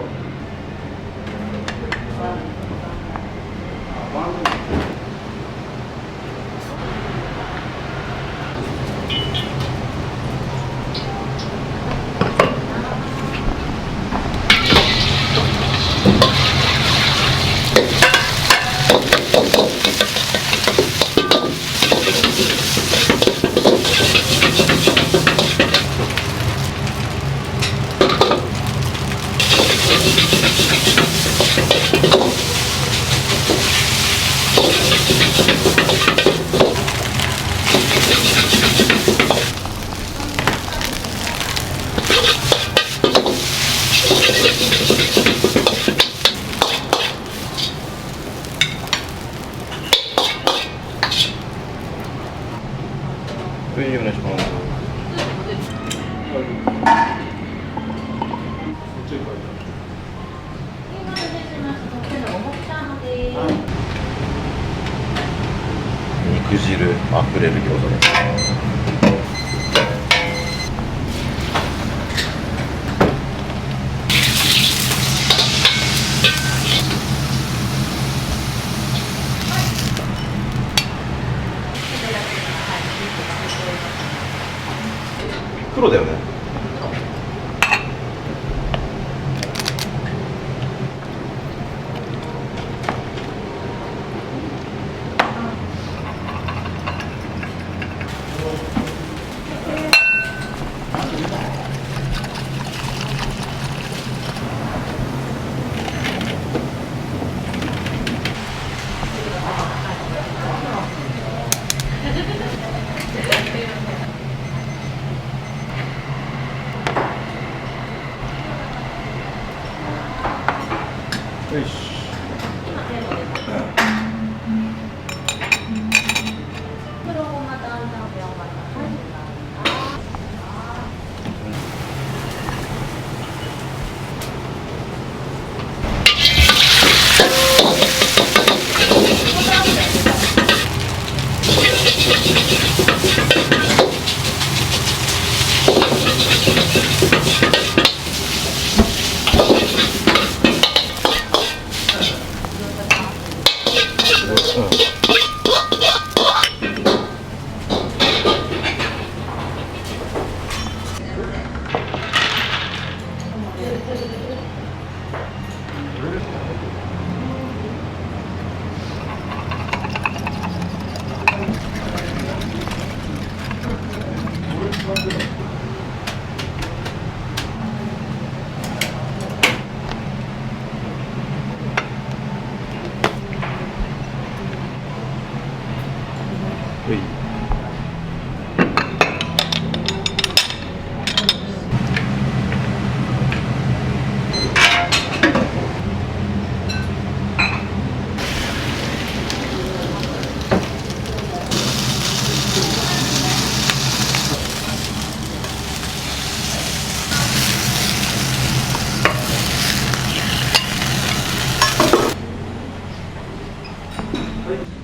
はいお願いします。肉汁あふれる餃子です。黒だよね。よし。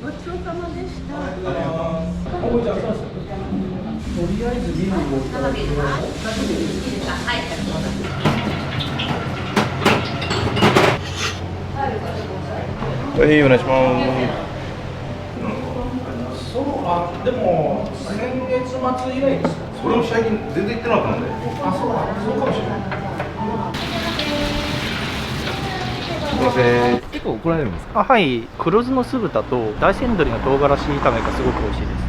ごちそうさまでした。とりあえずビールをいただきます。はいお願いします。でも先月末以来ですか。それも最近全然行ってなかったので。そうかもしれない。すみません。結構怒られるんですか。はい、黒酢の酢豚と大山鶏の唐辛子炒めがすごく美味しいです。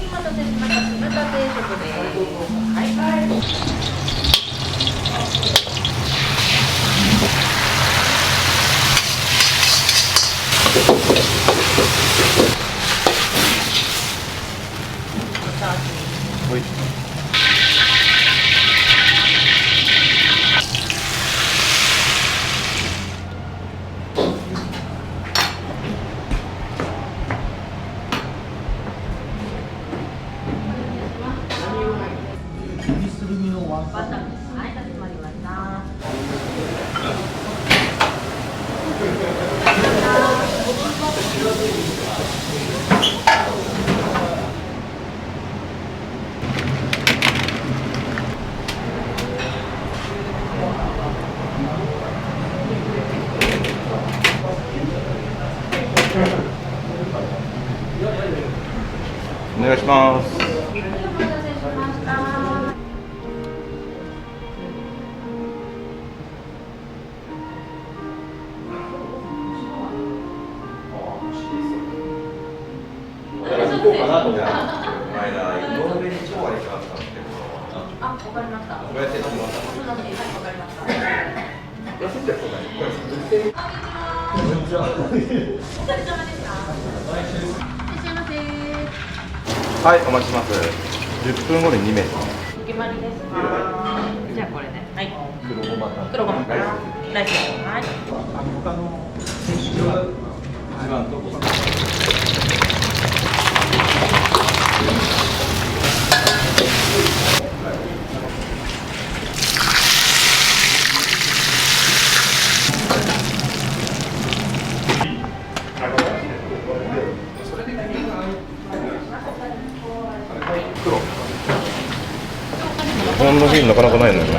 お待たせしました。酢豚定食です。はい。お願いします。行こうかなと思って。この間、ノルウェーに超ありたかったんですけど。かりました。どうやってやってますか？わかりました。休んじゃそうだね。こんにちは。お疲れ様でした。いらっしゃいませ。はい、お待ちします。10分後に2名様。お決まりですか。じゃあこれで。はい。黒ごまかな。ライス。はい。他の選手は一番どこか。黒。こんなシーンなかなかないのよね。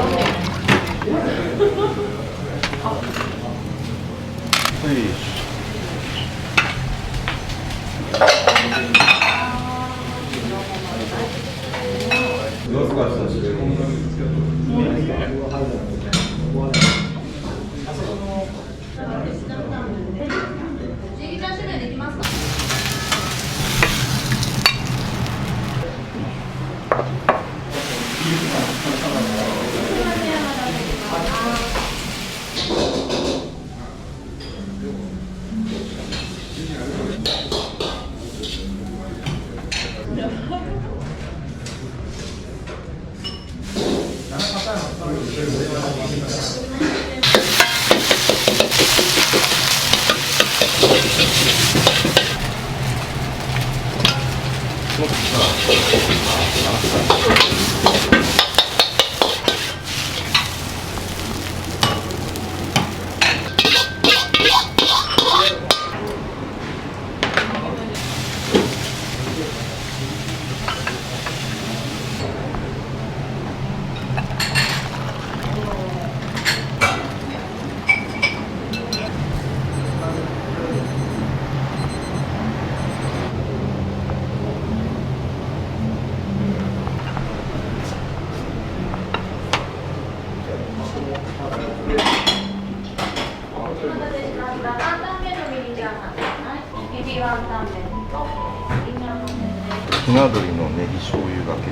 ひな鳥のネギ醤油がけ。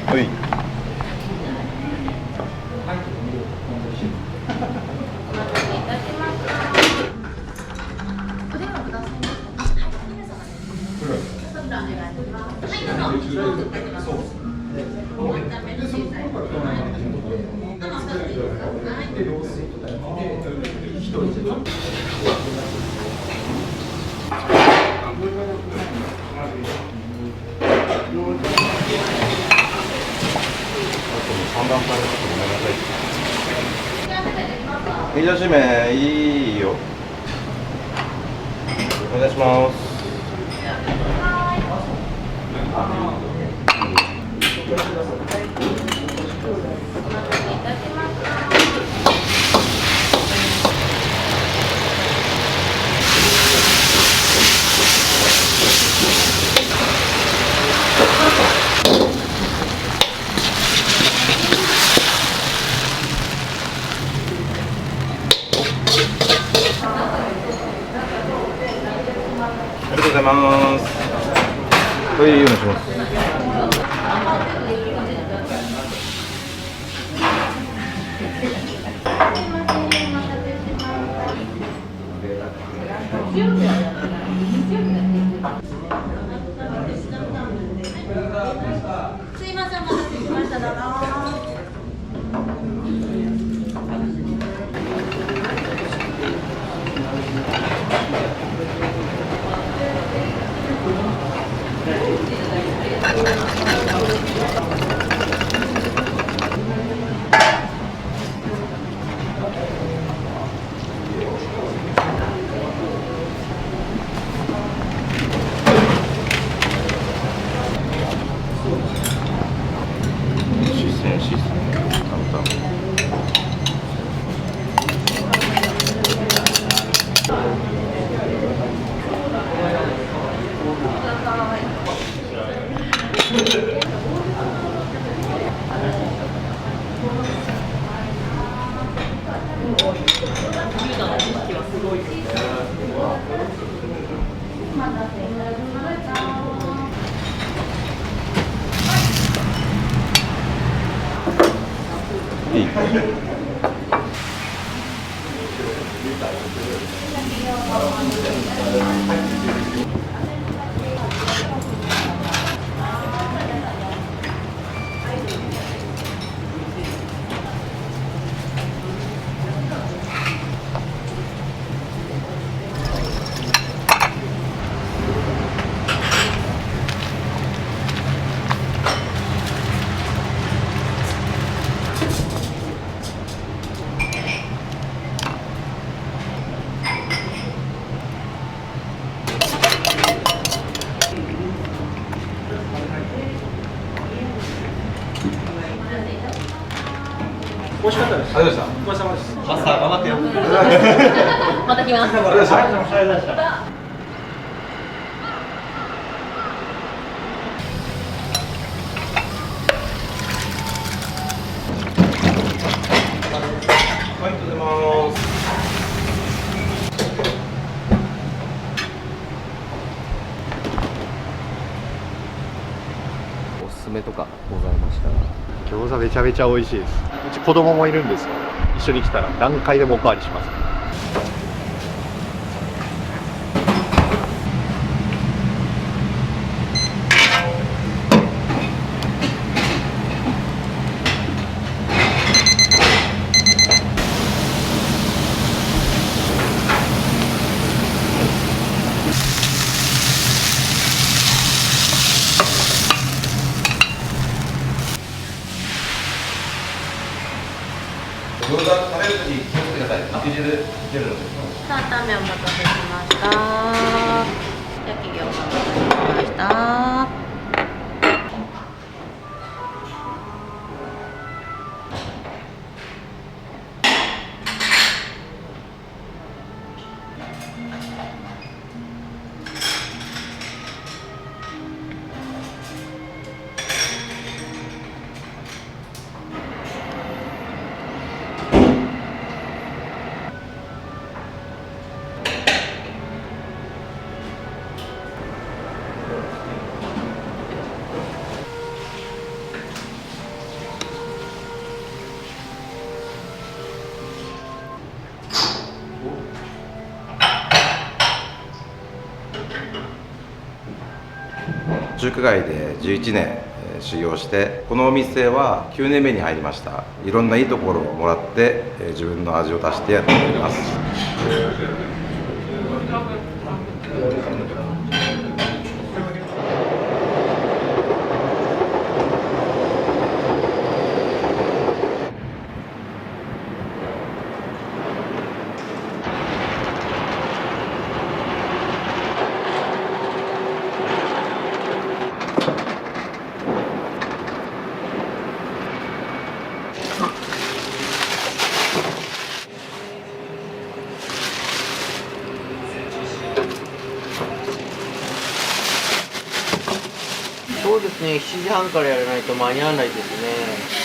はい。じゃあ締めいいよ。お願いします。ありがとうございます。はい、お願いします。すいません、お待たせしました。どうぞ。いい。美味しかったです。ありがとうございました。お疲れ様です。マスター頑張ってよ。また来ます。ありがとうございました。ありがとうございました。ありがとうございます。おすすめとかございましたら。餃子めちゃめちゃ美味しいです。うち子供もいるんですよ。一緒に来たら何回でもおかわりします。餃子食べるとき気をつけてください。肉汁出るので。担々麺お待たせしました。焼き餃子お待たせしました。中華街で11年修行して、このお店は9年目に入りました。いろんないいところをもらって自分の味を足してやっております。そうですね、7時半からやらないと間に合わないですね。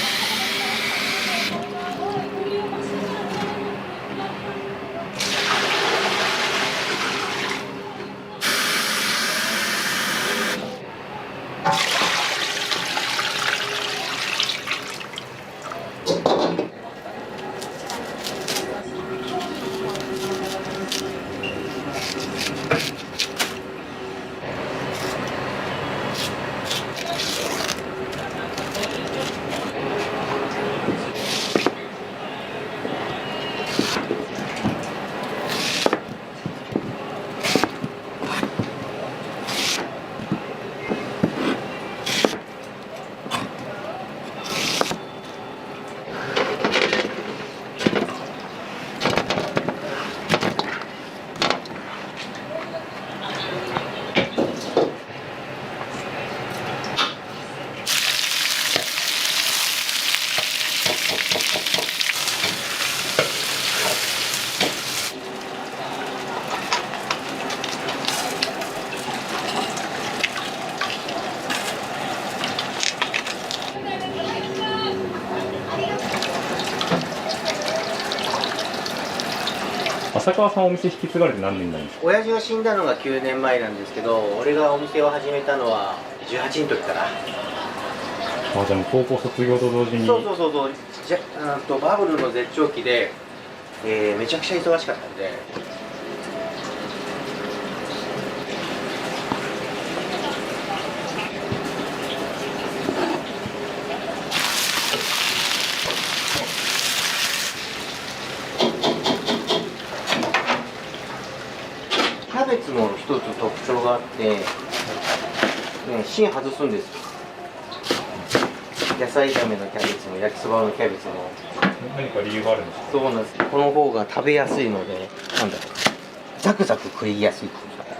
浅川さんお店引き継がれて何年になるんですか？親父が死んだのが9年前なんですけど、俺がお店を始めたのは18の時から。あ、じゃあもう高校卒業と同時に。そうそうそうそう。バブルの絶頂期で、めちゃくちゃ忙しかったんで。キャベツの一つ特徴があって、ね、芯外すんですよ。野菜炒めのキャベツも焼きそばのキャベツも。何か理由があるんですか？そうなんです。この方が食べやすいので、なんだろう、ザクザク食いやすい。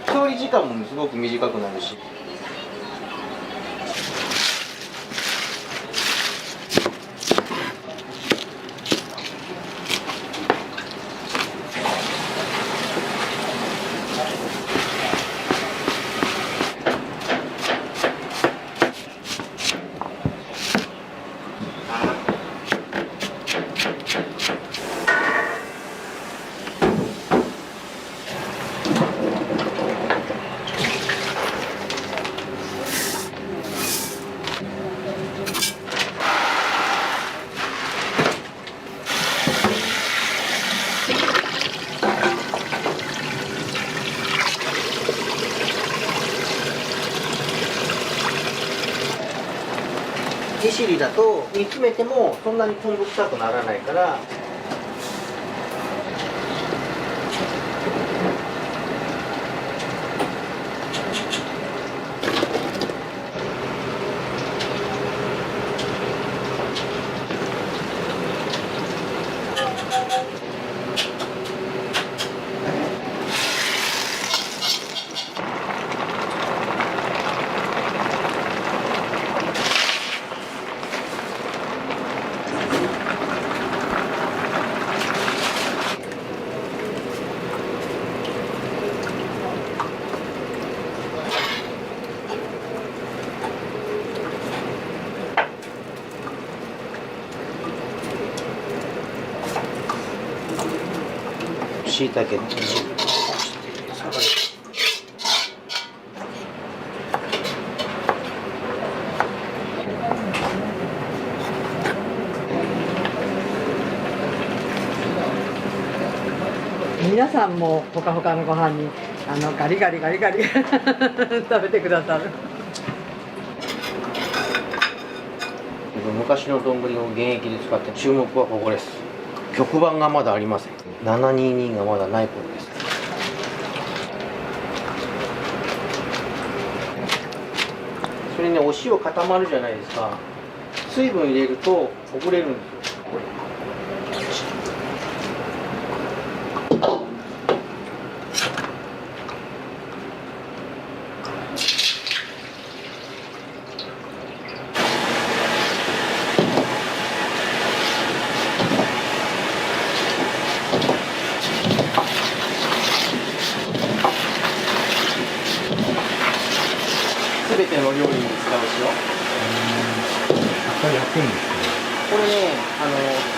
調理時間もすごく短くなるし。利尻だと煮詰めてもそんなに昆布臭くならないから。しいたけの皆さんもほかほかのご飯にガリガリガリガリ食べてくださる。昔の丼を現役で使って注目はここです。曲板がまだありません。722がまだない頃です。それね、お塩固まるじゃないですか。水分入れるとほぐれるんですよ。これすべての料理に使う塩。これ焼くんですね。これね、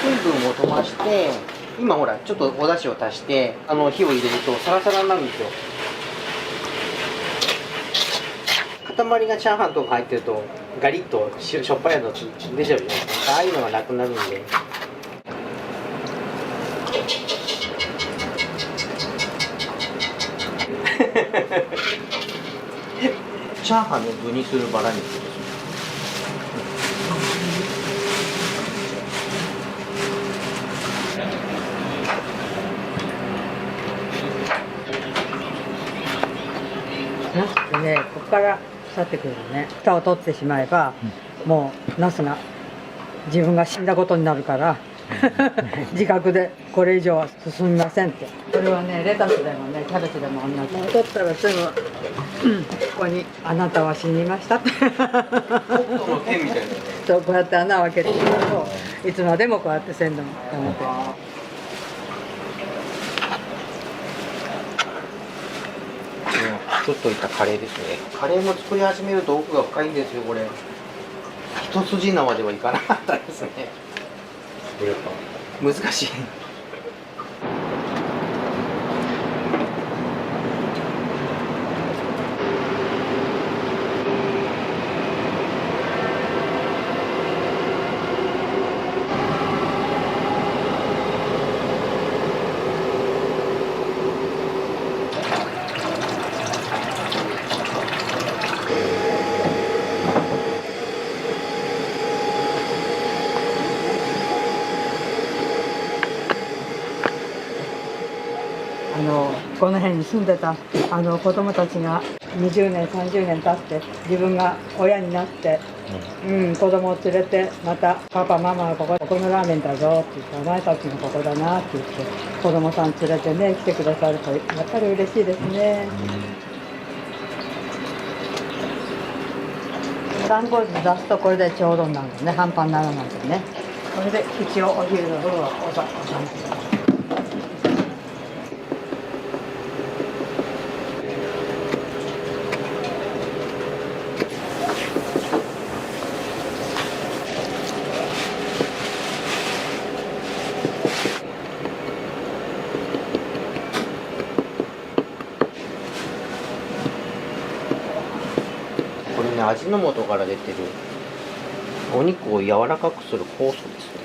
水分を飛ばして、今ほらちょっとお出汁を足して火を入れるとサラサラになるんですよ。塊がチャーハンとか入ってるとガリッとしょっぱいの出ちゃうじゃないですか。ああいうのがなくなるんで。チャーハンの具にするバラ肉です。ナスってね、ここから腐ってくるのね。蓋を取ってしまえば、もうナスが自分が死んだことになるから自覚でこれ以上は進みませんって。これはね、レタスでもね、キャベツでも同じ。取ったらすぐここに「あなたは死にました」ってそうこうやって穴を開けていくといつまでもこうやって鮮度も保てる。作っといたカレーですね。カレーも作り始めると奥が深いんですよ。これ一筋縄ではいかなかったですね。難しい。この辺に住んでた子供たちが20年30年経って自分が親になって、子供を連れてまた「パパママはここのラーメンだぞ」って言って「お前たちもここだな」って言って子供さん連れてね来てくださるとやっぱり嬉しいですね。団子出すとこれでちょうどになるのね、半端にならないでね。これで一応お昼の分はおさんこれね、味の素から出てるお肉を柔らかくする酵素ですね。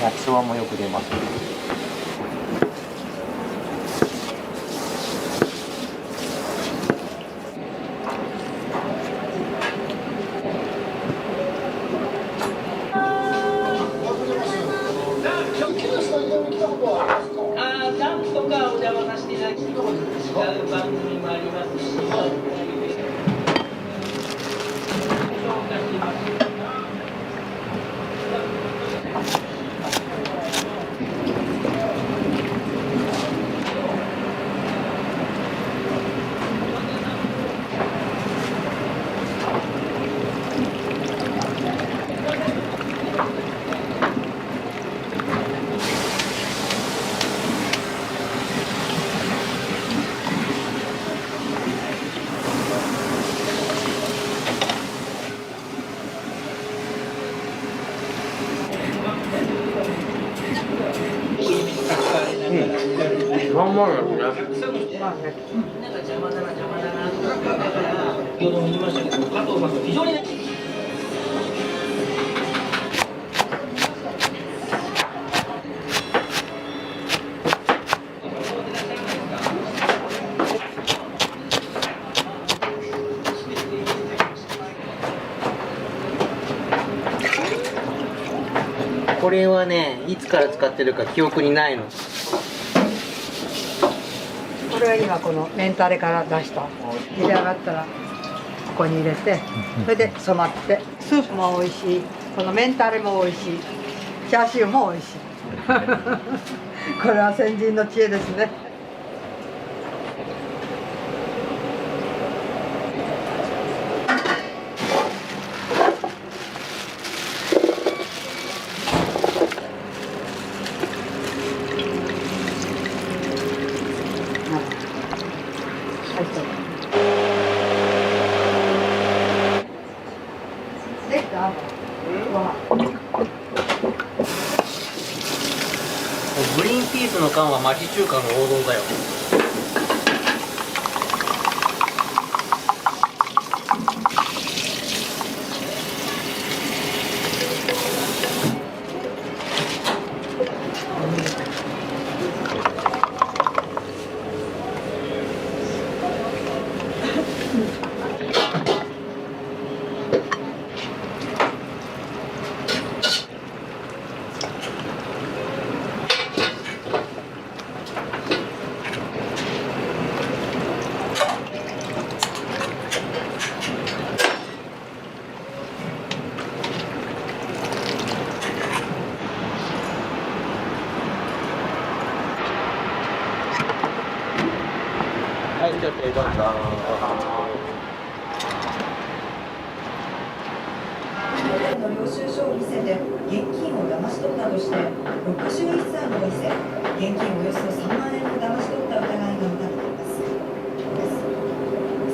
焼きそばもよく出ますね。キャンプとかお邪魔させていただき、違う番組もありますし、紹介しています。まんまだね。なんか邪魔だなとか、先ほども言いましたけど、加藤さんと非常にね。これはね、いつから使ってるか記憶にないの。これは今このメンタレから出した茹で上がったらここに入れて、それで染まってスープも美味しい、このメンタレも美味しい、チャーシューも美味しいこれは先人の知恵ですね。できた？グリーンピースの缶は町中華の王道だよ。はい、じゃあ、どうぞ。の領収書を見せて現金を騙し取ったとして61歳の異性現金およそ3万円を騙し取った疑いが持たれています。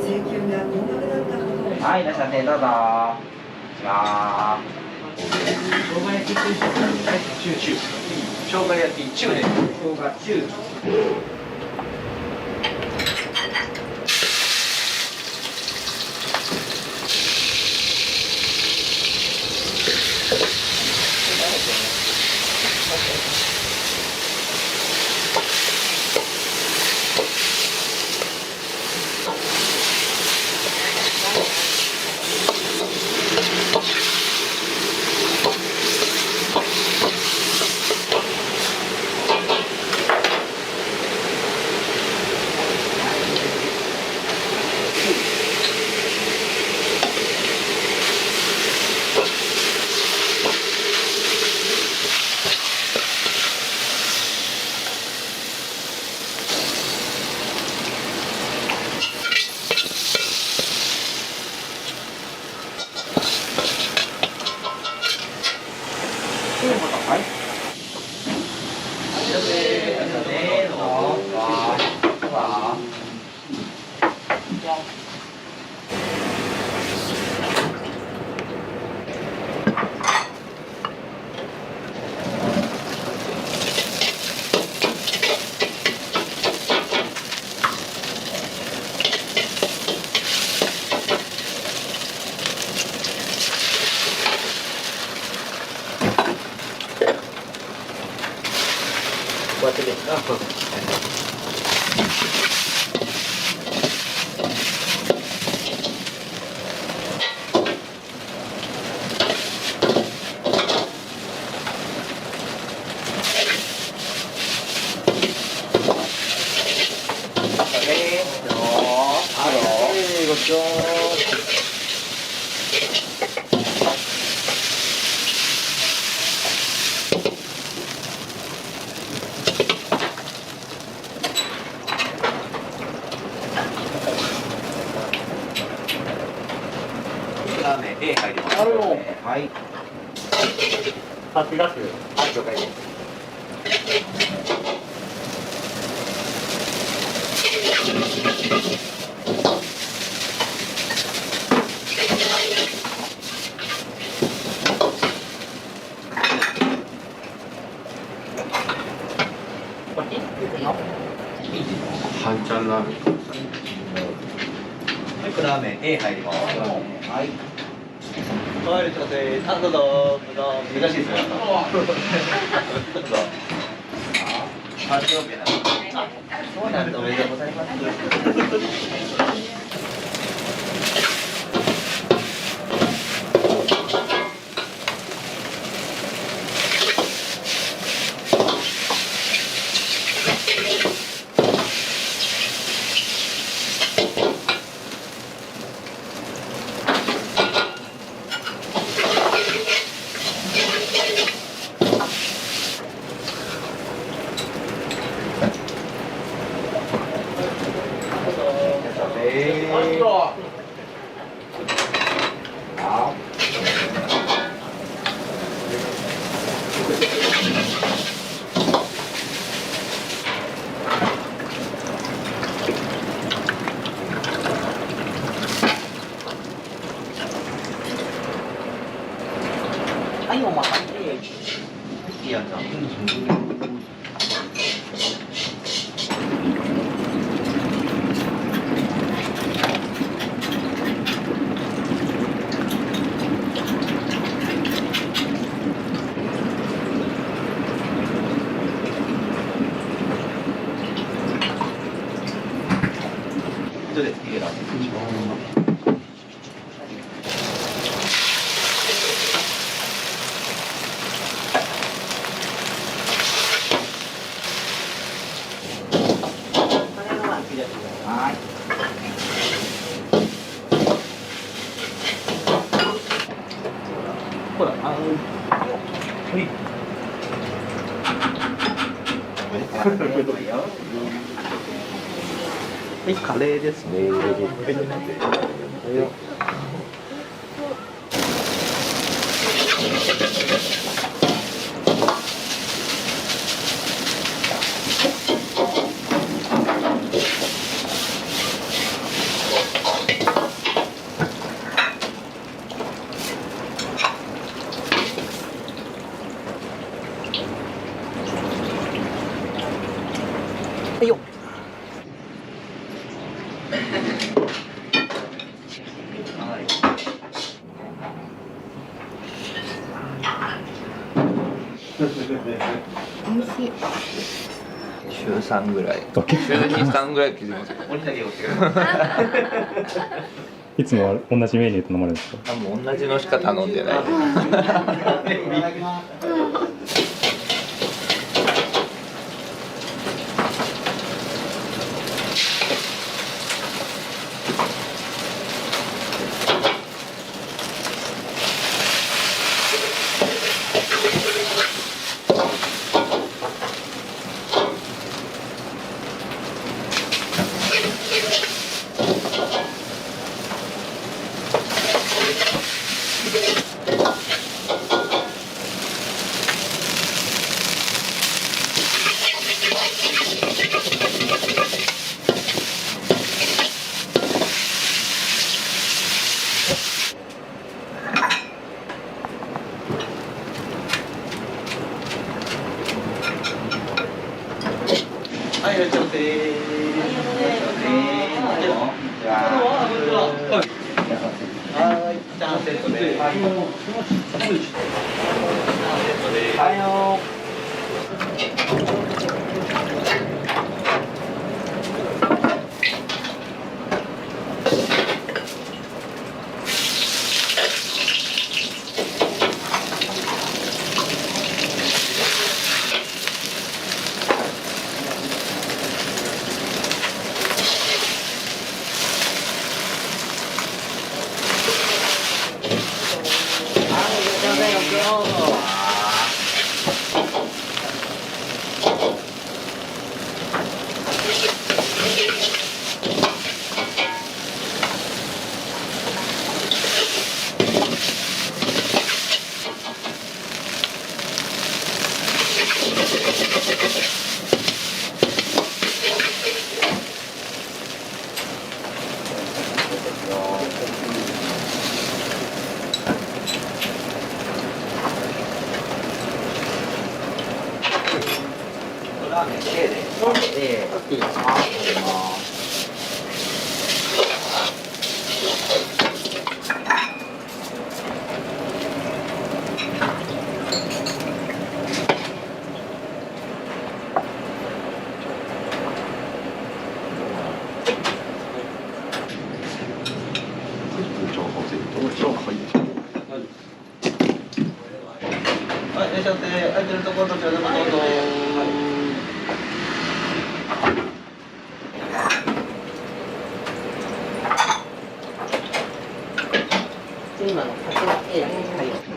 請求が高額だったことをはい、いらっしゃってどうぞ。生姜焼き中生姜焼き中で生姜中。こうやってですか。ごちそう。ラーメン A 入ります。はい。8月。はい、了解です。半ちゃんラーメン。ラーメン A 入ります。はい。はい、いらっしゃいませ。あ、どうぞ、どうぞ。難しいですね。どうぞ。誕生日なの。あ、そうなんです。おめでとうございます。はい、お待たせ。いいやつだ。どうですか、ほら、はい、カレーですね。はい。よ美味しい。週3ぐらい。週2、3ぐらい気づきますよ。いつも同じメニューと飲まれるんですか？あ、もう同じのしか頼んでない。はい、いらっしゃいませ。はい、チャーセットで。はいよ。ラーメンKで。いいですか？はい、いらっしゃいませ。空いてるところどちらでもどうぞ。今の桜 A で、はい、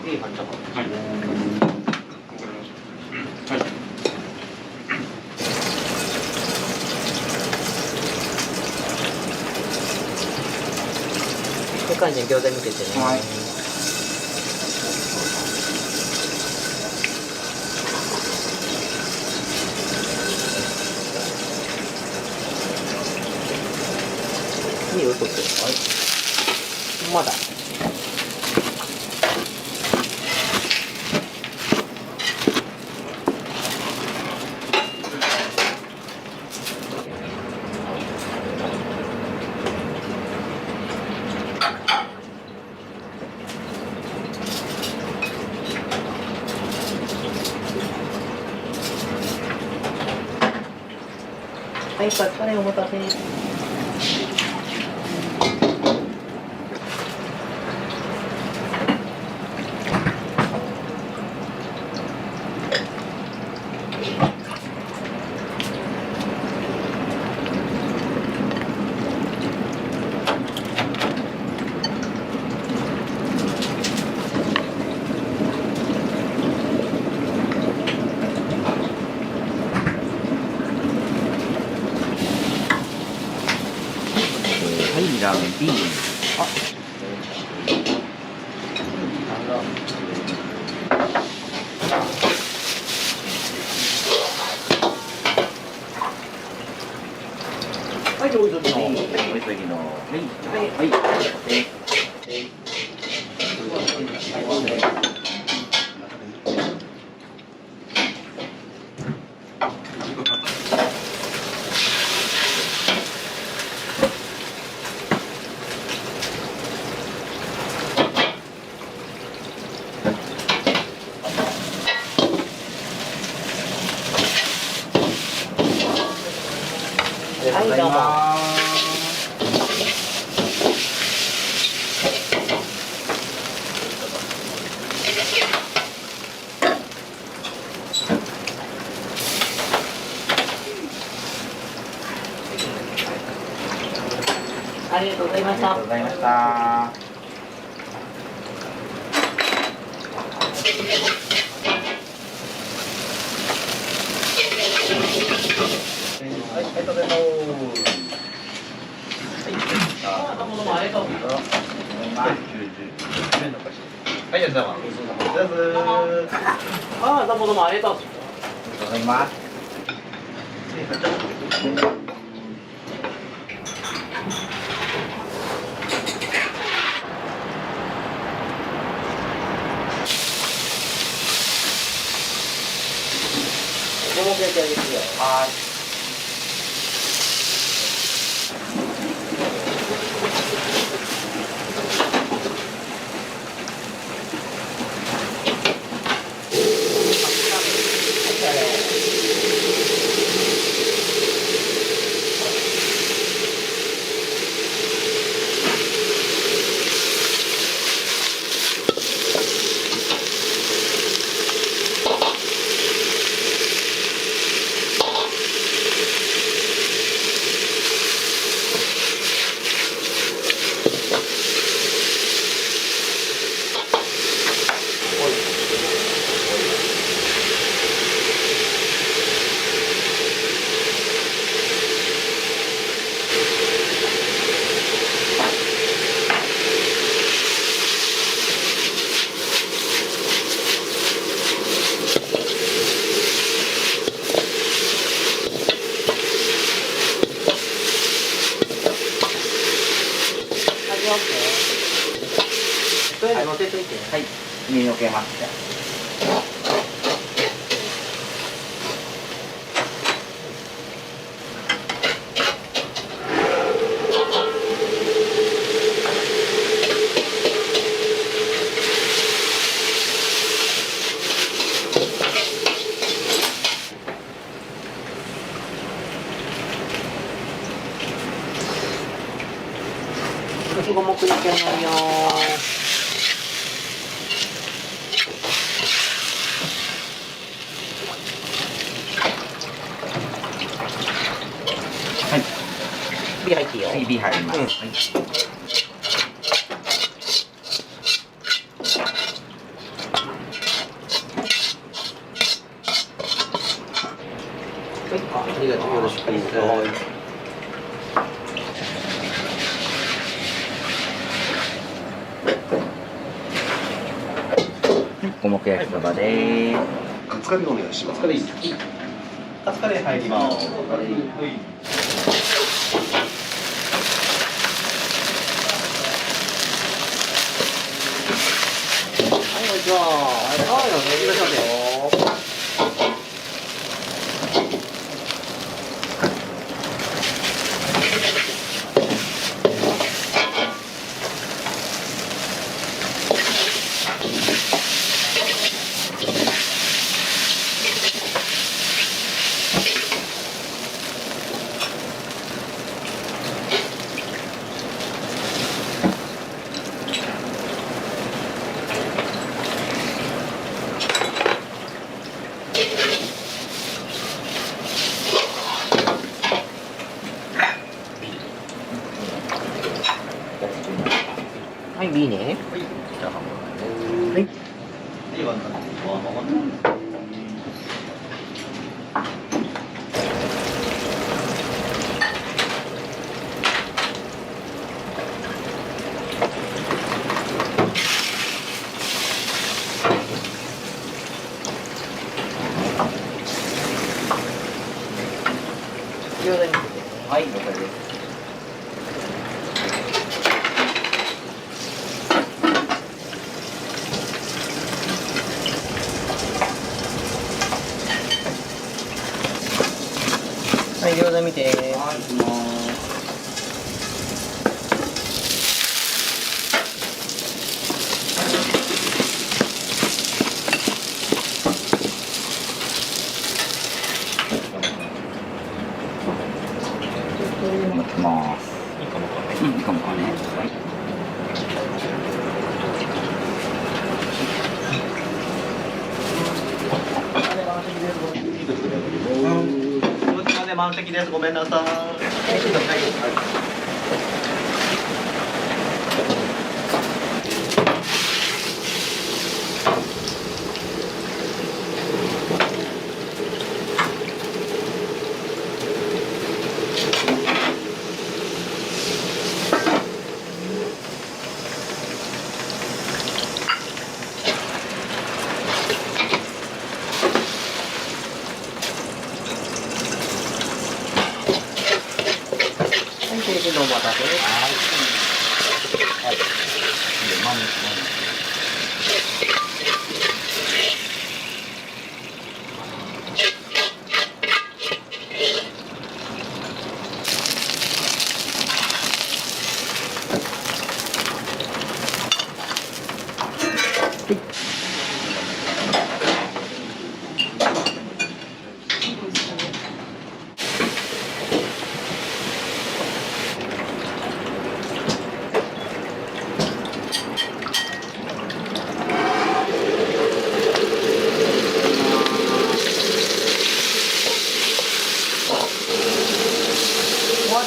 A 入っちゃった。はい。で、感じに餃子見ててね。はい。いいよ、取って。はい。まだ。はい、カツカレーお待たせ。ラーメン B。りがとうございました。ありがとうございました。はい、ありがとうございます。どうもどうもありがとう。はい、ありがとうございます。ああ、どうもどうもありがとう。ありがとうございます。ここも焼き上げてよ。はい。乗せといて。はい、上に置けます。五目焼き上がりよ。はい。ビ入っていいよ。はい、ビ入ります。はい。ありがとう。よろしく。五目焼きそばです。カツカレーお願いします。カツカレー。カツカレー入ります。はい。じゃあ、はい、お願いしますよ。はい、いいね。はい。じゃあ、はい。はい、了解です。はい、餃子見て。はい、行きます。持ってます。いいかもかね。いいかもかね。はい。満席です。ごめんなさい。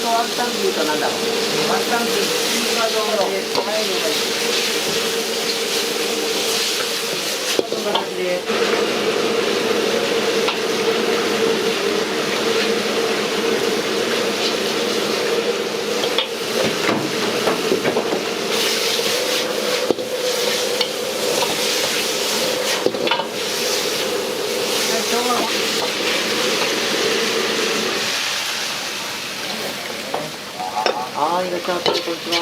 ワンタンっていうとなんだろう。ワンタンっていうとどうでこんな感じで。はい、いらっしゃいませ、こんにちは。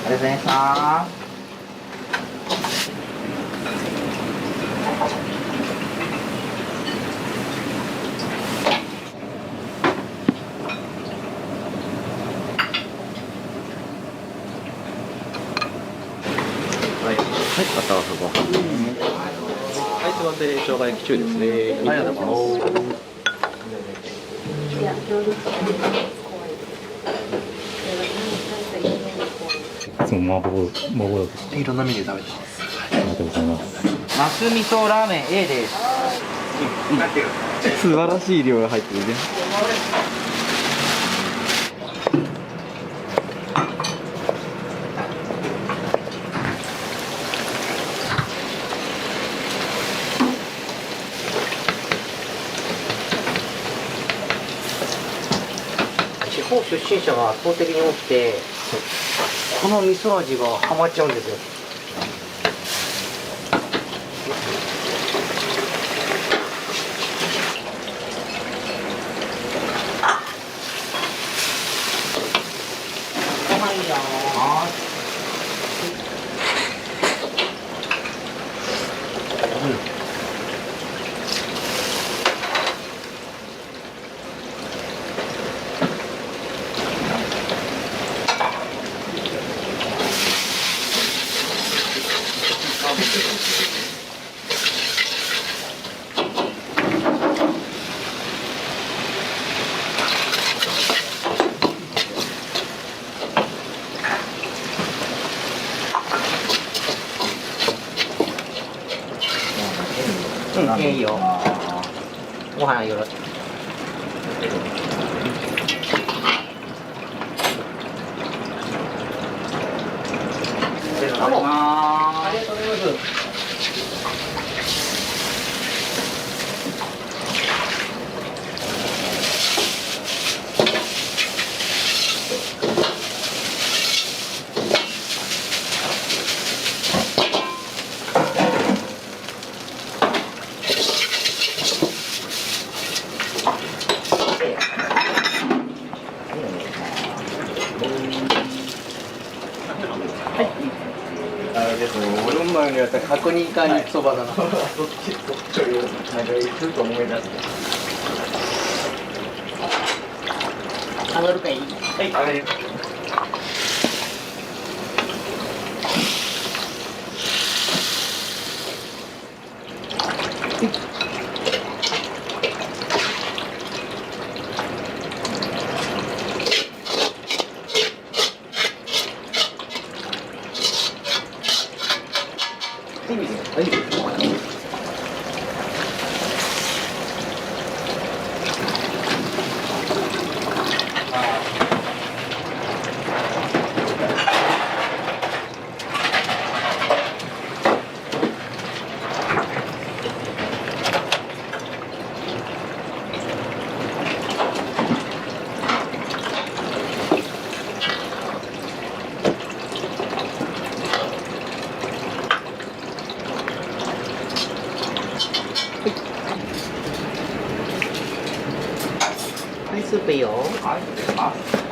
ありがとうございました。はい、片朝ごはん。はい、つまんで生姜焼き中ですね。ありがとうございます。いつも麻婆豆腐。いろんなメニュー食べてます。ありがとうございます。ナス味噌ラーメン A です。素晴らしい量が入ってるね。地方出身者が圧倒的に多くて、この味噌味がハマっちゃうんですよ。ご飯いいよ。うん、いいよ。ご飯よろしく。ありがとうございます。ありがとうございます。俺の前にやったら角煮か肉そばだな。そっちなんかちょっと思い出して。上がるかい。はい。はい、スープいいよ。はい、失礼します。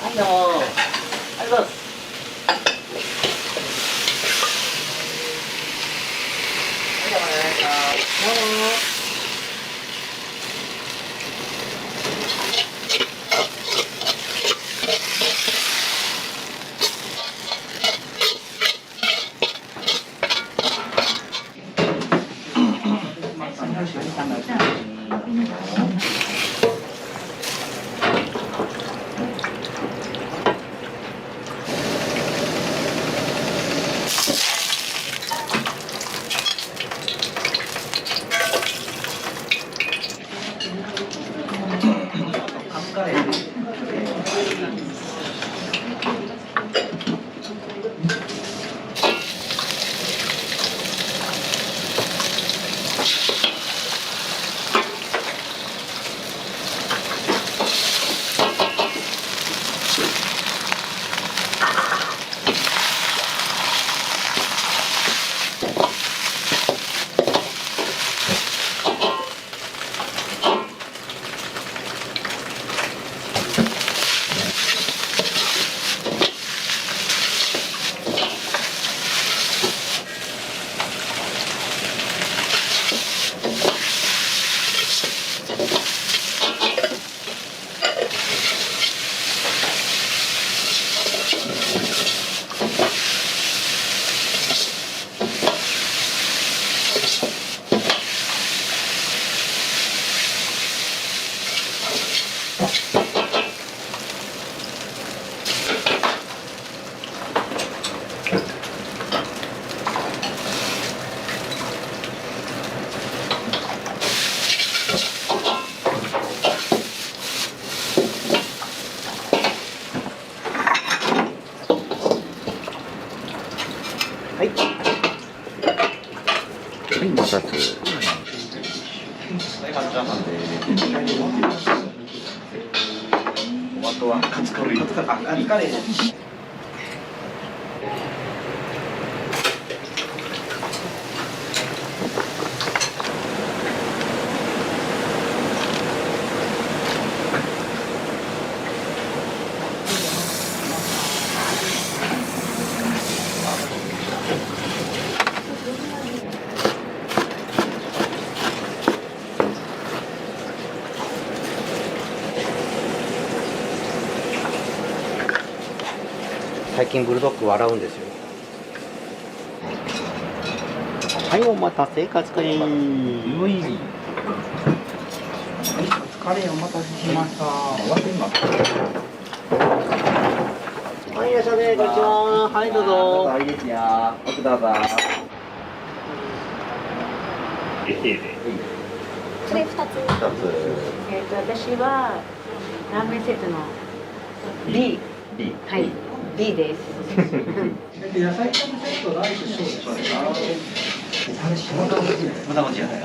はい、どうも。ありがとうございます。はい。はい、2つ。はい、カツチャーハンです。あとはカツカレー。カツカレーです。最近ブルドッグ笑うんですよ。はい、お待たせ、カツカレー。カツカレーお待たせしました。終わってみます。はい、いらっしゃいませ、こんにちは。はい、どうぞ。いいですよ。奥どうぞ。それ2つ。私はラーメンセットの B。はい。B です。野菜セットライス小です。まだまだじゃない。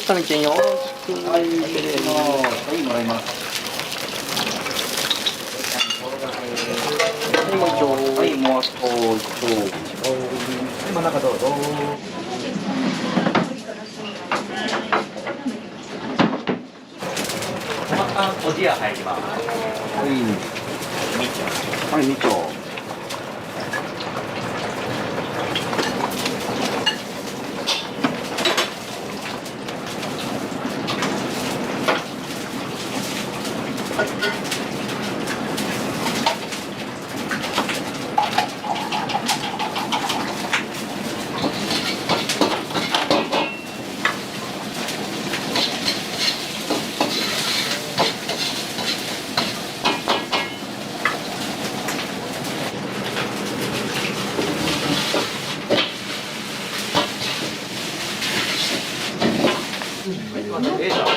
タミちゃんよろしく。はい、もらいます。はい、もう一丁。はい、もうあと一丁。真ん中どうぞ。おじや入ります。はい、2丁。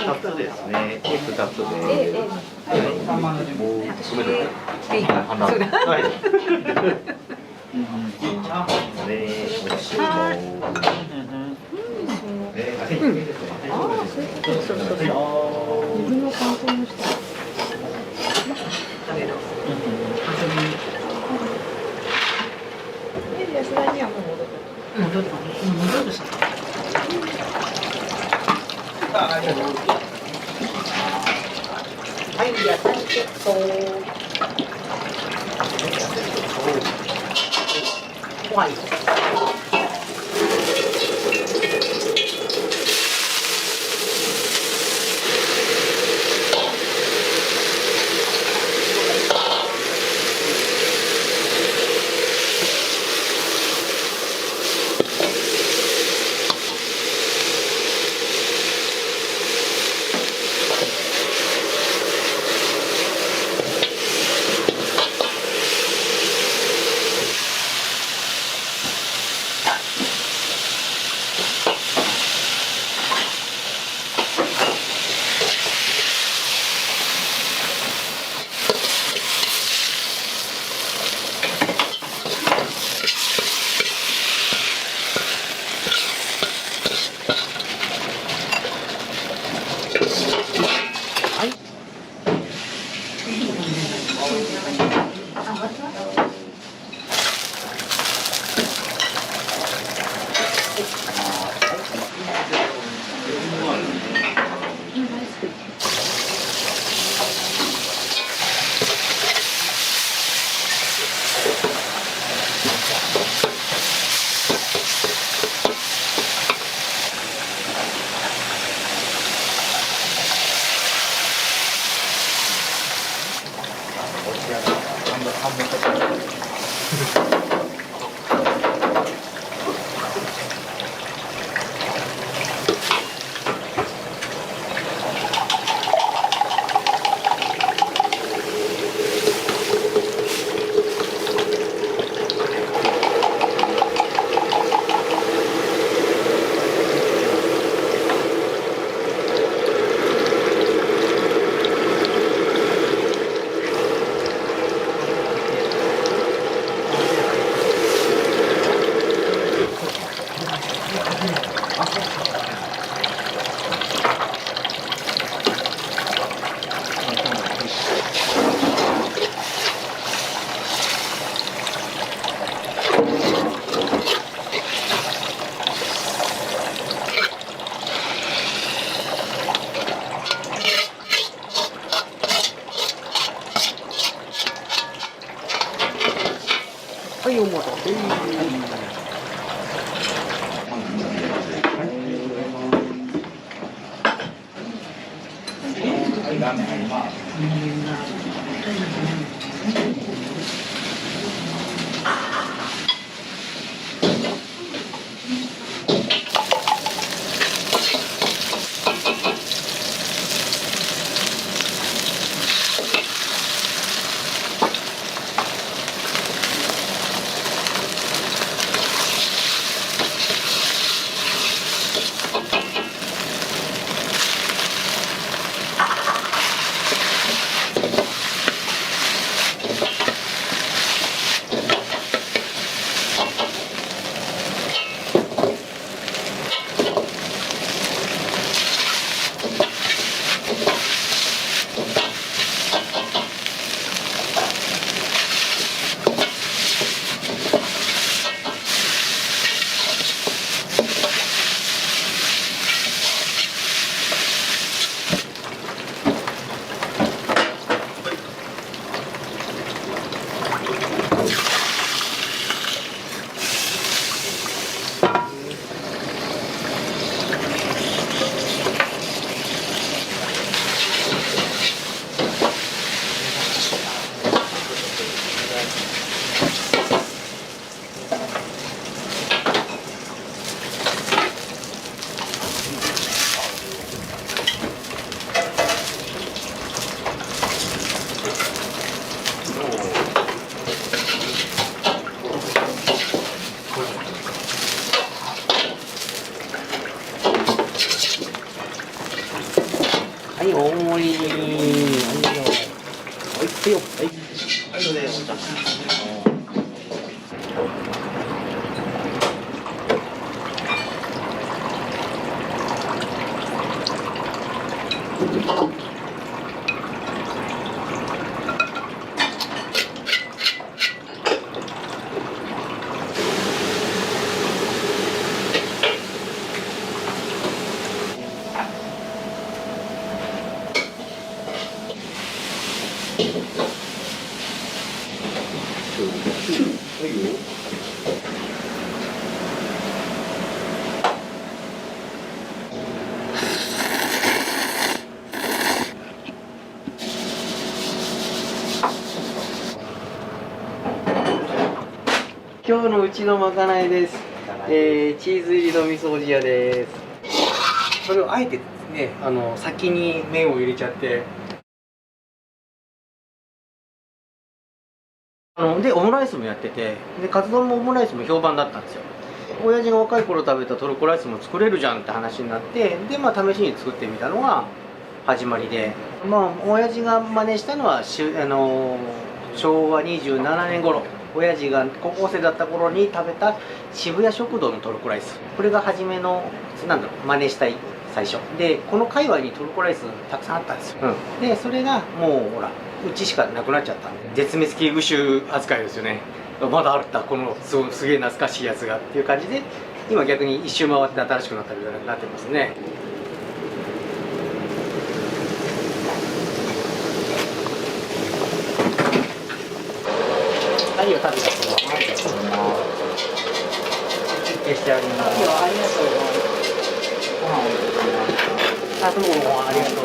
2つですね。2つで。もう詰めて。はい。ね、おいしいも。自分の感想の人。安田にはもう戻った。戻るし。はい、野菜セット。ホワイト。はい、お待たせ。ラーメンあります。はい、大盛り。はいよ。はい。今日のうちのまかないです。チーズ入りの味噌おじやです。それをあえてね、先に麺を入れちゃって。でオムライスもやってて、でカツ丼もオムライスも評判だったんですよ。親父が若い頃食べたトルコライスも作れるじゃんって話になって、で試しに作ってみたのが始まりで、親父が真似したのは昭和27年頃、親父が高校生だった頃に食べた渋谷食堂のトルコライス、これが初めの真似したい最初で、この界隈にトルコライスたくさんあったんですよ、でそれがもうほらうちしかなくなっちゃったんで、絶滅危惧種扱いですよね。まだあったこのすげえ懐かしいやつがっていう感じで、今逆に一周回って新しくなったみたいになってますね。はいよ、食べたその切ってしてあります。ありがとう。ご飯を入れてください。どうもありがとう。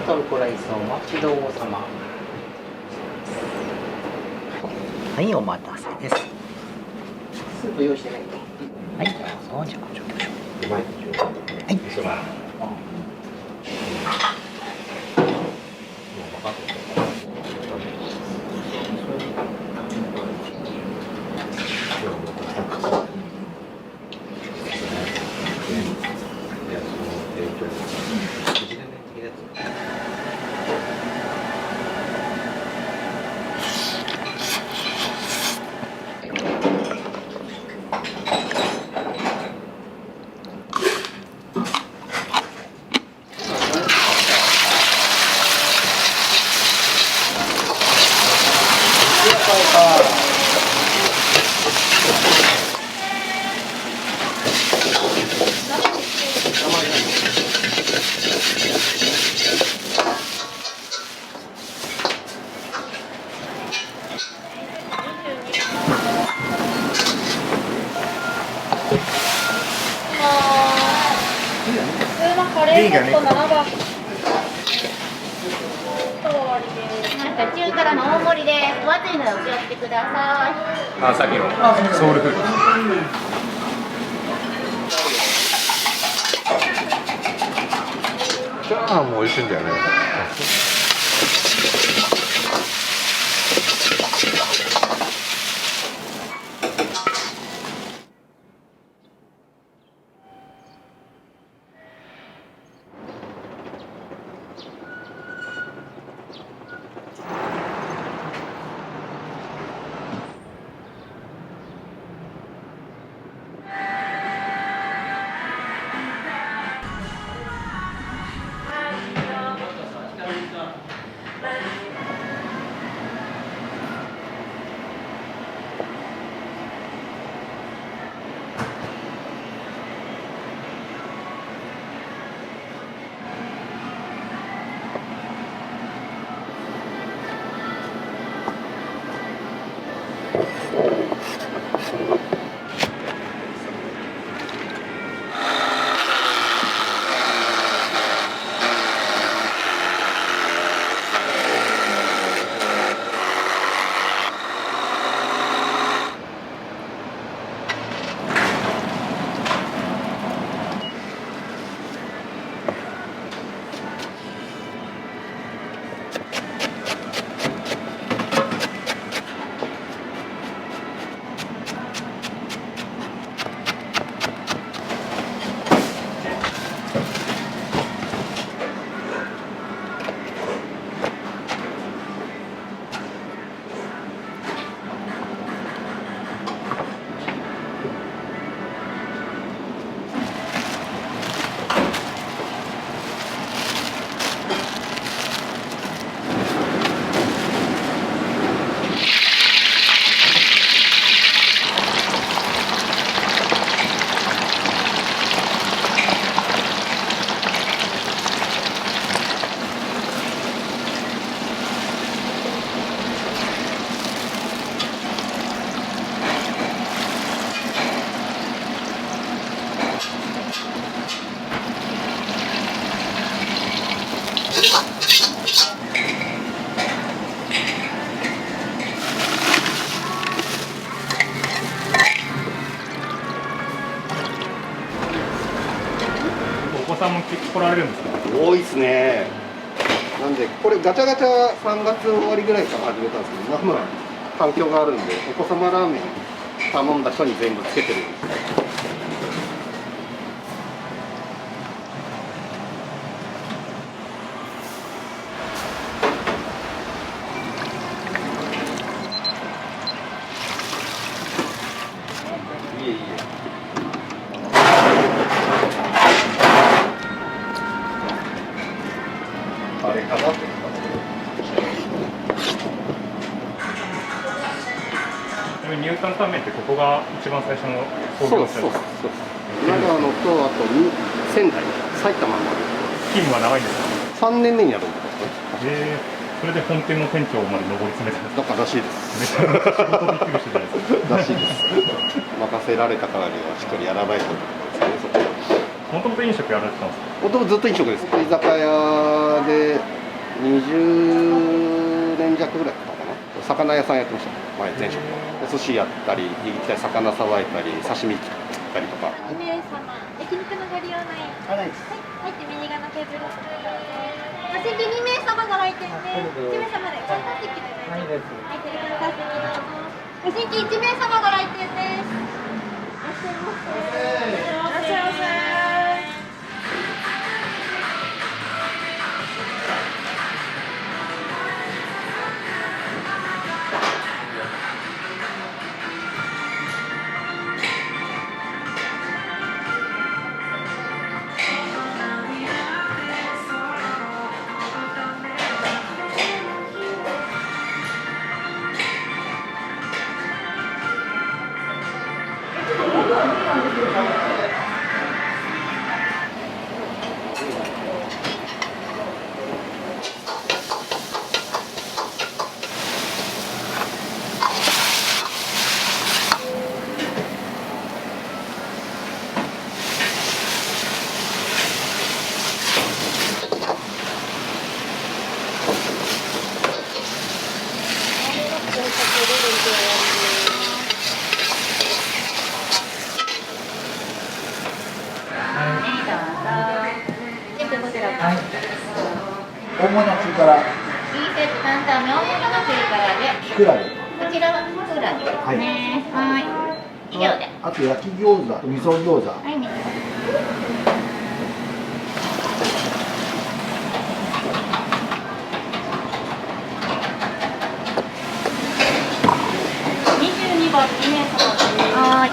トルコライスお待ちどうさま。はい、お待たせです。スープ用意してないと。はい、どうぞ。じゃあこちら行きましょう。はい。やね。中辛の大盛りでお熱いのでお気をつけください。あ、さっきのソウルフード。チャーハンも美味しいんだよね。お子さんも来られるんですか？多いですね。なんでこれガチャガチャ3月終わりぐらいから始めたんですけど、まあ環境があるんでお子様ラーメン頼んだ人に全部つけてるんです。あれかなって。ニュータンタンメンってここが一番最初の創業者ですか？長野とあと仙台、埼玉まで。勤務は長いんですか？3年目になるんですね。それで本店の店長まで上り詰めたんですか？だかららしいです。めちゃめちゃ仕事できる人じゃないですか。らしいです。任せられたからにはしっかりやらないとですね。もともと飲食やられてたんですか？もともとずっと飲食です。居酒屋で20年弱ぐらいかな。魚屋さんやってました。前職は。寿司やったり、魚さばいたり、刺身作ったりとか。2名様、焼肉のご利用ない。はい、入って右側のテーブル。お席2名様が入ってるんで、1名様で簡単席で大丈夫です。入ってる方席どうぞ。お席1名様が来店です。いらっしゃいませ。いらっしゃいませ。大物中辛。いいセット担々麺、大盛りの中辛で。キクラゲ。こちらはキクラゲですね。はい。以上で。あと焼き餃子、味噌餃子。はい、み22番2名様です。はい。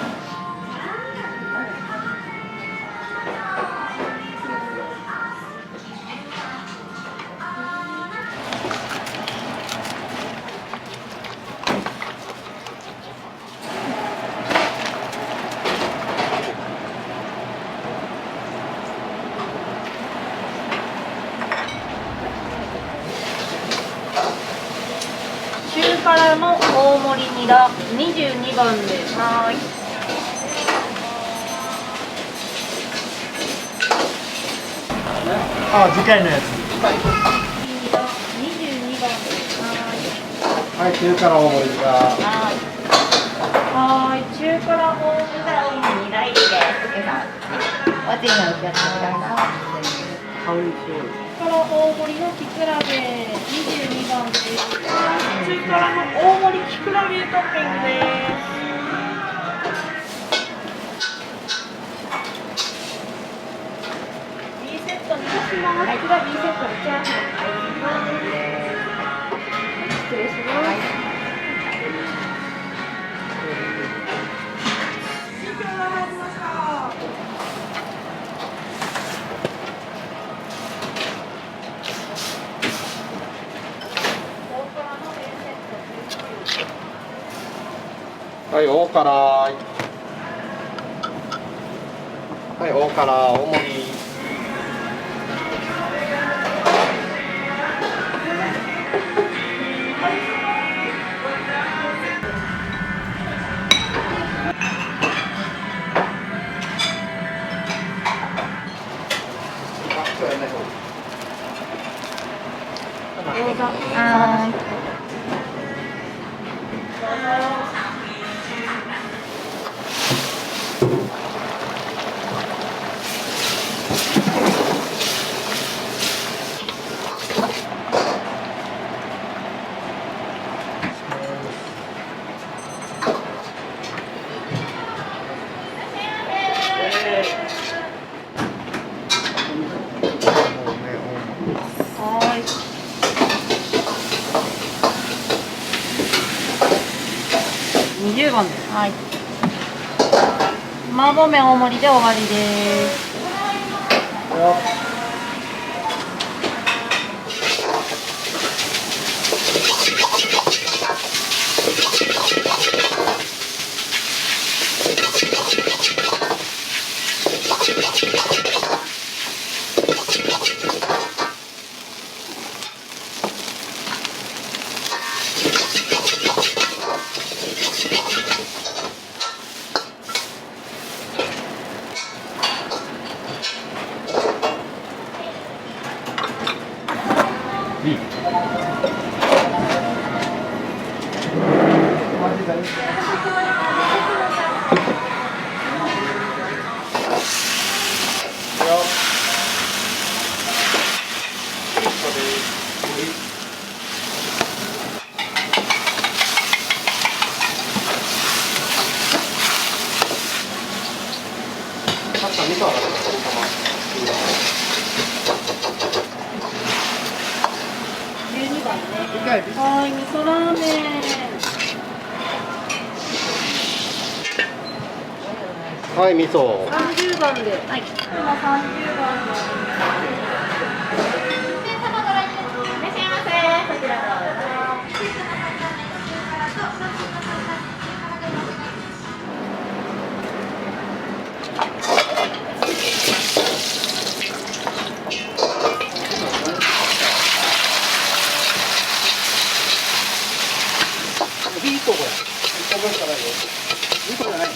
中辛の大盛りニラ22番です。はい。あ、次回のやつ。ニラ22番です。はい、中辛大盛りが。はい。中辛大盛りニラ入りです。お熱いのお気をつけください。中辛大盛りのきくらげ22番です。中辛の大盛りきくらげトッピングです。B セットにします。はい、こちら B セットにチャーハン入ります。失礼します。はい、大辛。はい、大辛、大盛り。20番です。はい。麻婆麺大盛りで終わりです。はい、味噌ラーメン。はい、味噌。 30番で。はい。今30番の。ビートこれ。1個分しかないよ。ビートじゃない。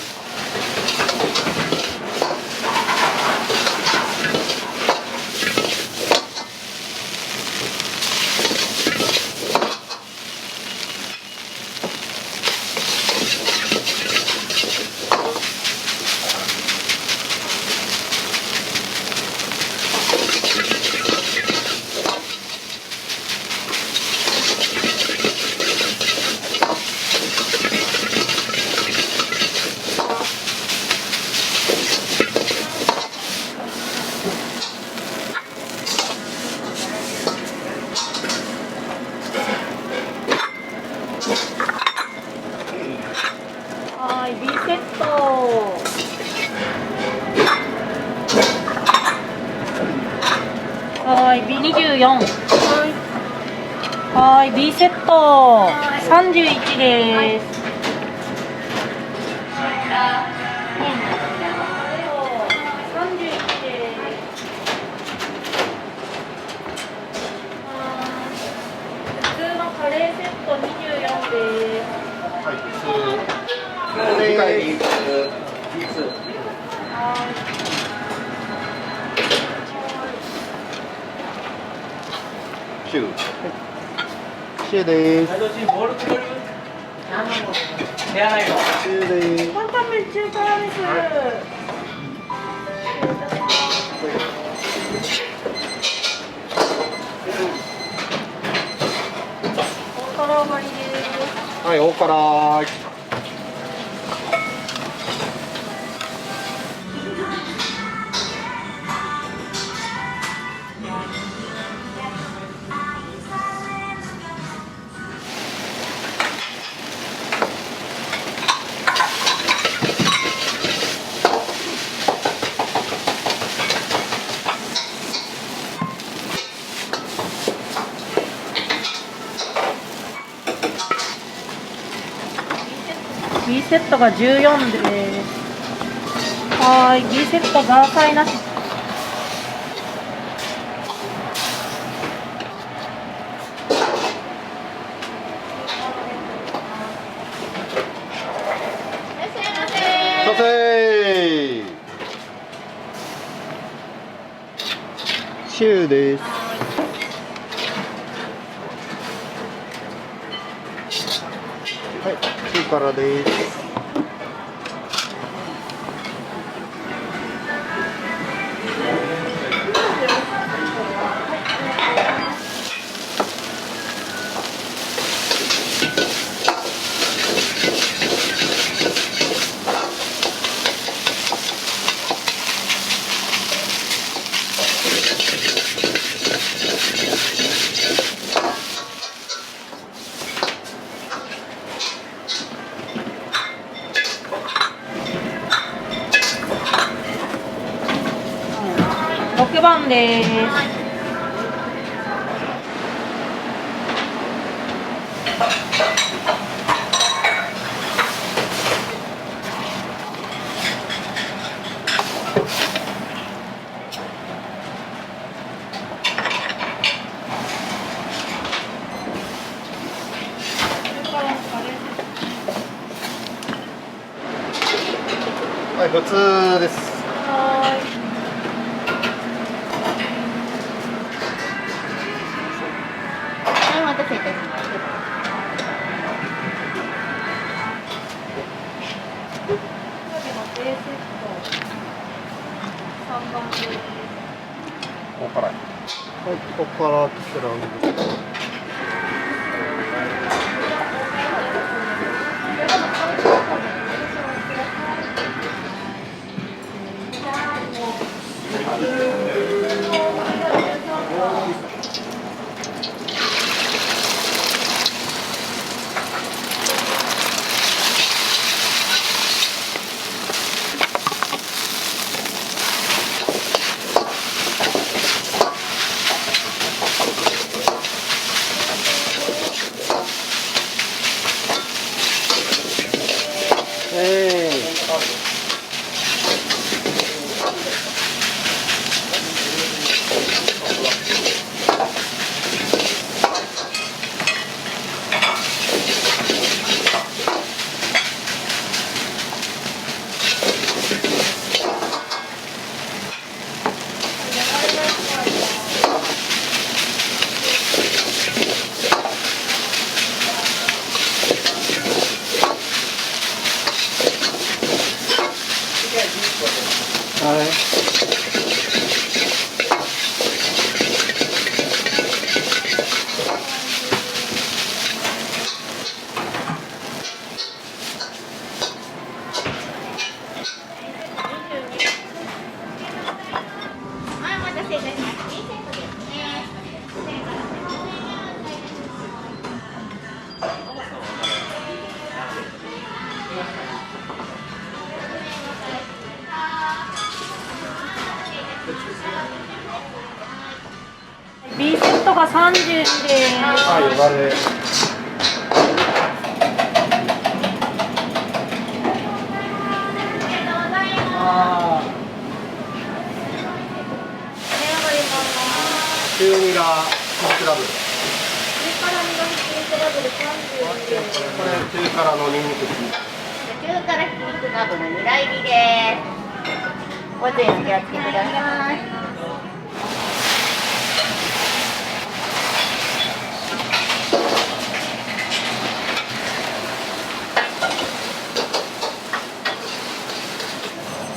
はい、B セット31です。普通のカレーセット24です。はい、2回ビーツ。シュー。シューです。手洗いの。シューです。ワンタン麺中辛です。大辛上がりです。はい、大辛。B セットが14です。はい、B セットザーサイなし。蘇生。シューです。はい、中辛です。6番です。はい、普通です。はい。お待たせいたしました。大辛い。はい、ここからキスランド。30円です。はい、よだれ。中ニラクラブ。これ中辛のニンニク。中辛ひき肉などの2台入りです。ご注意お気をつけください。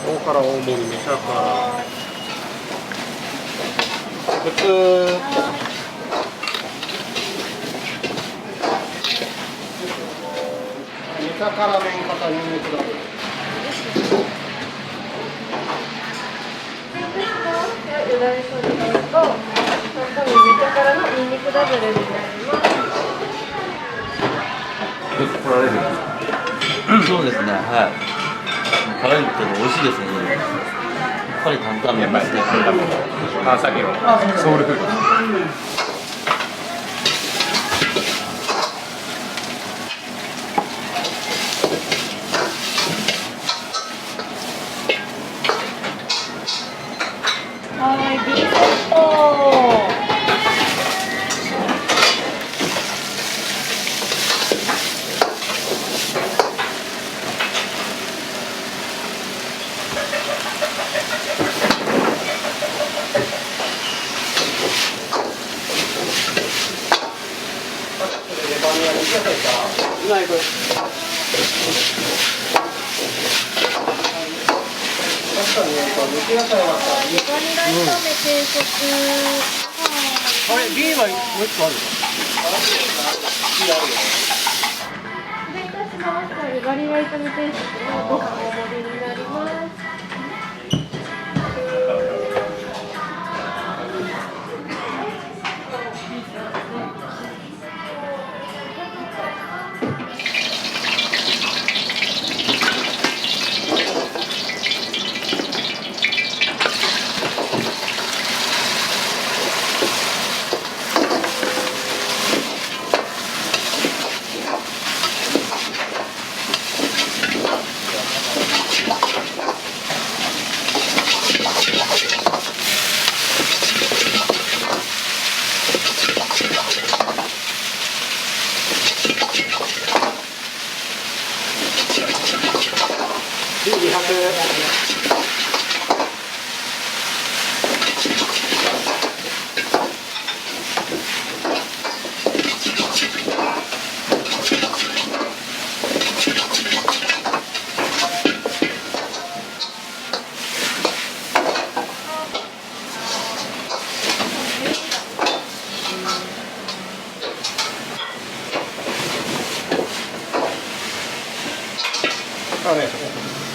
大辛大盛りめちゃ辛。普通。めちゃ辛麺かニンニクダブル。よだれソースと、本当にめちゃ辛のニンニクダブルになります。よく来られるんですか？そうですね、はい。辛いけど美味しいですね。やっぱり担々麺ですね。川崎のソウルフード。はい、ビーフセット。ないこれ。確かに肉野菜はさ、バニラ炒め定食。あれ B はもう一個あるの？B あるよ。失礼いたしました。バニラ炒め定食のご飯大盛りになります。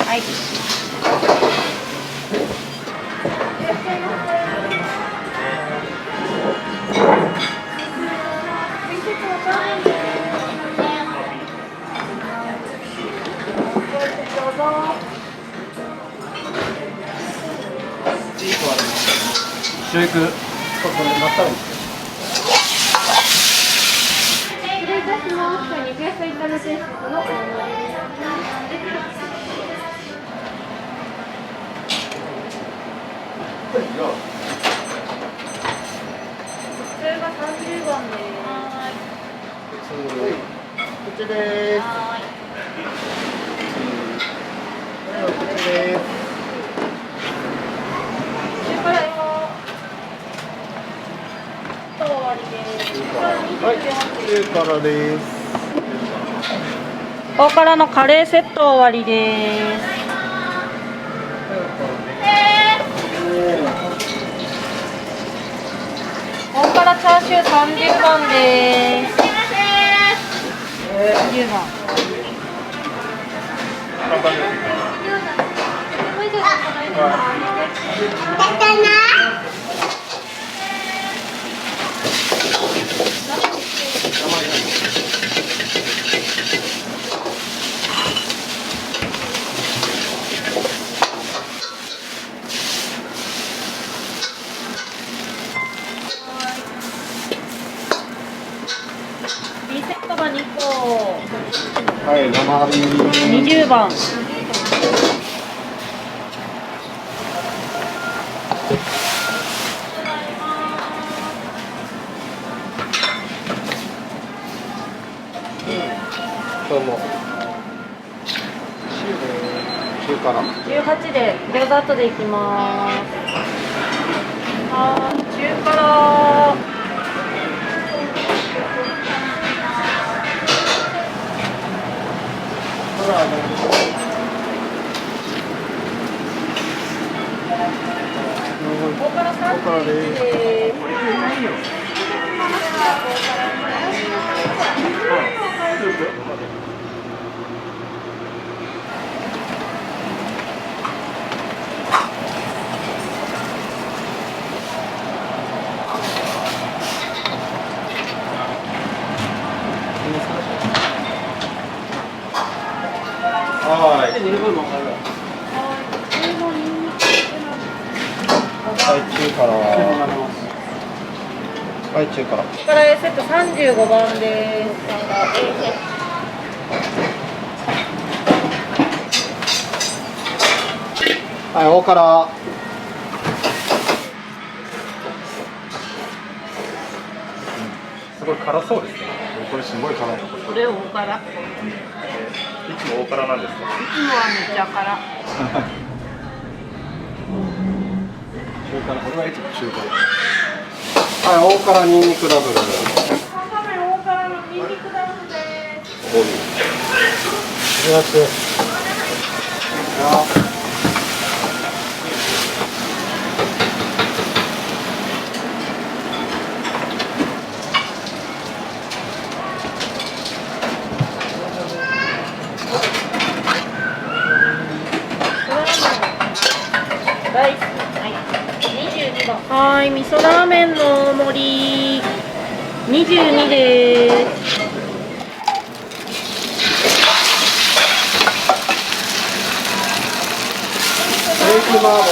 はい。一緒行く。失礼いたします。肉野菜炒め定食の大盛りになります。普通が30番です。こっちです。こっちです。はい、中辛です。大辛のカレーセット終わりです。大辛チャーシュー30番です。20番。2個。はい生20番。どうも中から18で餃子後で行きます。あー、中辛。大辛31です。はい。はい、中から。はい、中から。から A セット35番です。はい大辛すごい辛そうですね。これすごい辛いの。これ大辛。いつも大辛なんですか。いつもはめっちゃ辛。中辛これはいつも中辛はい大辛ニンニクダブル大辛のニンニクダブルです。大好き。22番。はい、味噌ラーメンの大盛り22です。ベークバーボ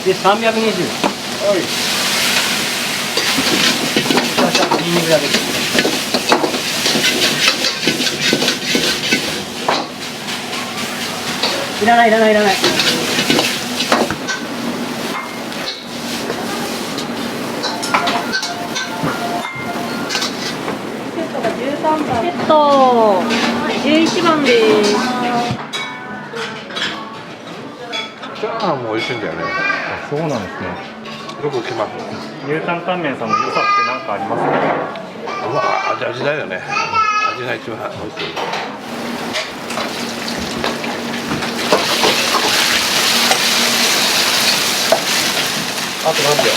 で320。はい。ニンニクだけです。いらないいらないいらない。セットが13番。セット11番です。チャーハンも美味しいんだよね。あ、そうなんですね。よく来ます。牛タンタンメンさんの良さって何かありますか。うわ、味だよね。味が一番美味しい。あと何秒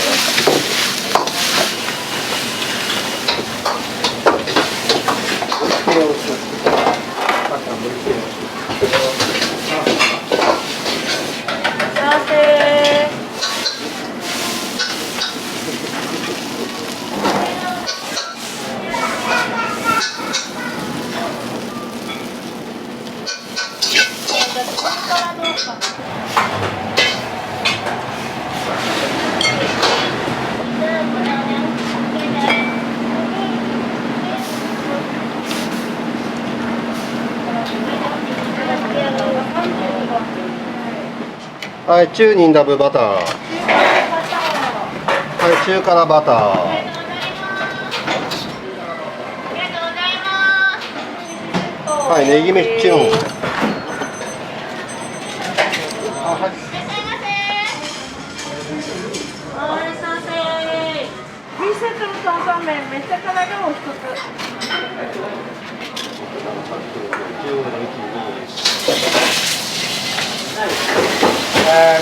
はい、中ニンダブバター。はい、中辛バター。はい、ネギ飯チュン。ビーセットの担々麺めっちゃ辛いのを一つ。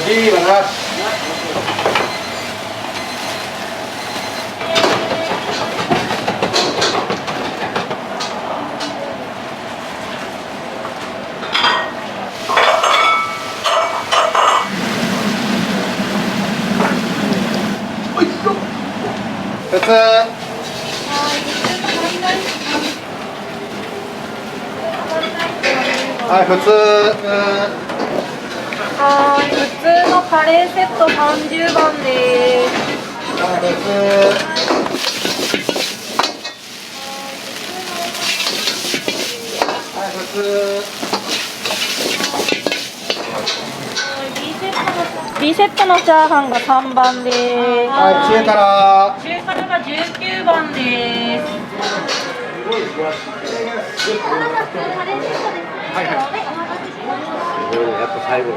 ビールなし。普通。はい、普通。はい、普通のカレーセット30番です。B セットのチャーハンが3番です。はい、中辛が19番です。はいはいやっぱ最後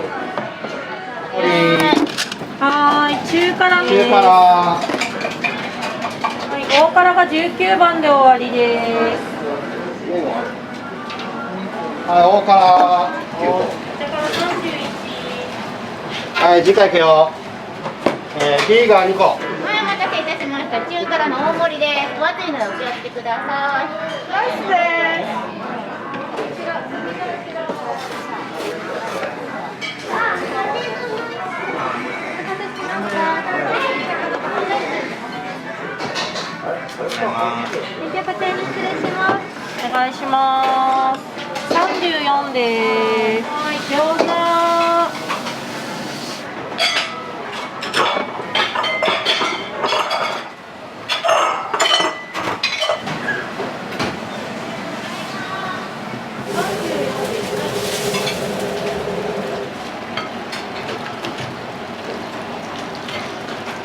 はい、中辛です。中辛はい、大辛が19番で終わりです。はい、大辛はい、次回行くよ。B が2個。はい、お待たせいたしました。中辛の大盛りです。お熱いのでお気をつけください。ナイスです。じゃあこちらに失礼します。お願いします。34です。はい、餃子。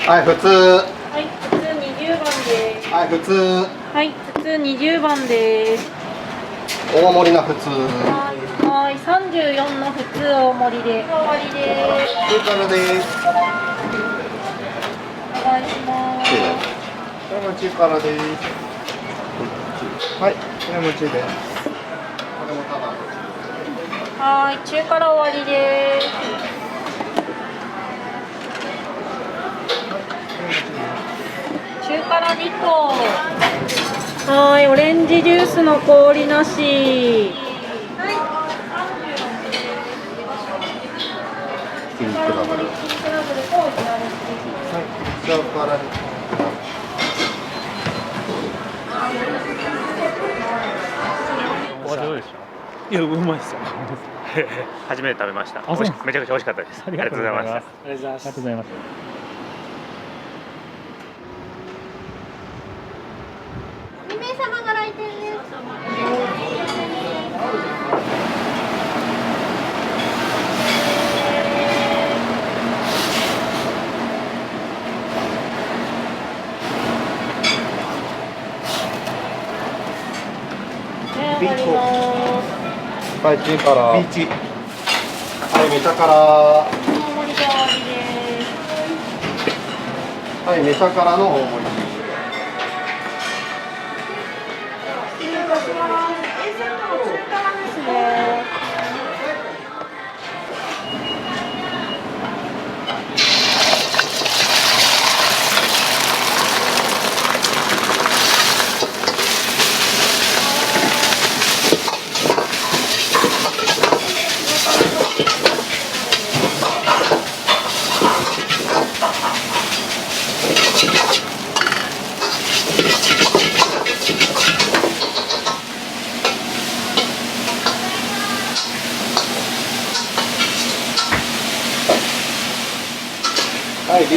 はい、普通。はい、普通20番です。はい、普通。はい、普通20番です。大盛りな普通。はい、34の普通大盛りで終わりです。中辛です。お願いします。これも中辛です。はい、これも中です。これもただ。はい、中辛終わりです。中辛2個。はい、オレンジジュースの氷なし。キンクラブル。はい、中辛です。お味どうでした？いや、うまいですよ。初めて食べました。めちゃくちゃ美味しかったです。ありがとうございます。ありがとうございます。2名様が来店です。ビーチ。はい、中辛。ビーチ。はい、めちゃ辛。はい、めちゃ辛の大盛り。はい、B。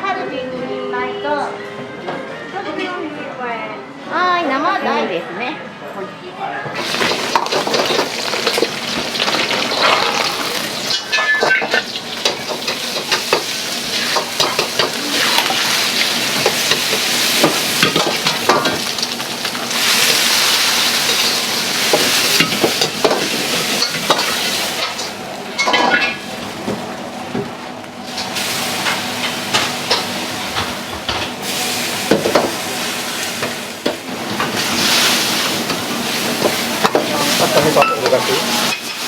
カルビ2枚と、はい、生大ですね。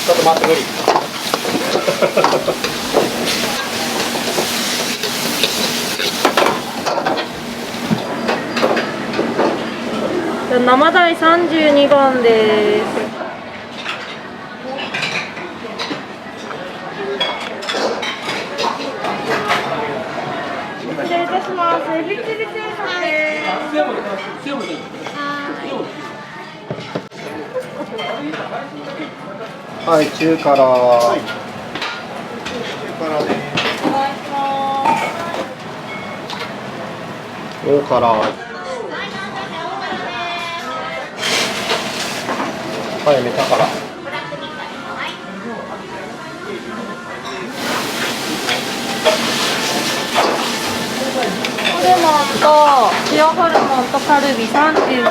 ちょっと待って無理。生鯛32番です。失礼いたします。エビチリ定食です。はい、中辛。はい、中辛です。お願いします。大辛。はい、メタ辛。ホルモンと塩ホルモンとカルビ32。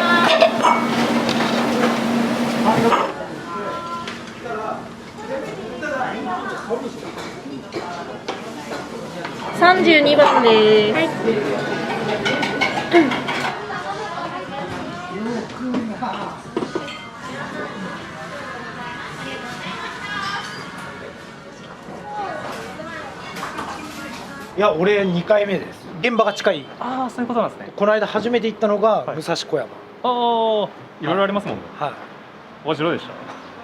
32番です。はい。いや、俺2回目です。現場が近い。ああ、そういうことなんですね。この間初めて行ったのが武蔵小山。ああ、いろいろありますもんね。はい。お味どうでした？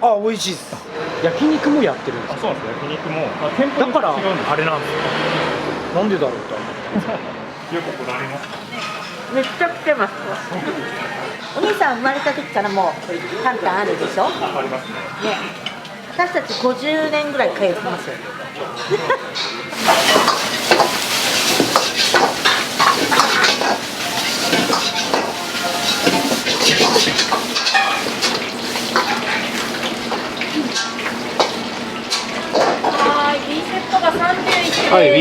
あ、美味しいです。焼肉もやってるんです。あ、そうなんですね。焼肉も。店舗だから違うんです。あれなんですよ。なんでだろうと思って。よく来られます。めっちゃ来てます。お兄さん生まれた時からもうタンタンあるでしょ。ありますね。ね、私たち50年ぐらい通ってますよ。はい、B セットが31です。はい、B。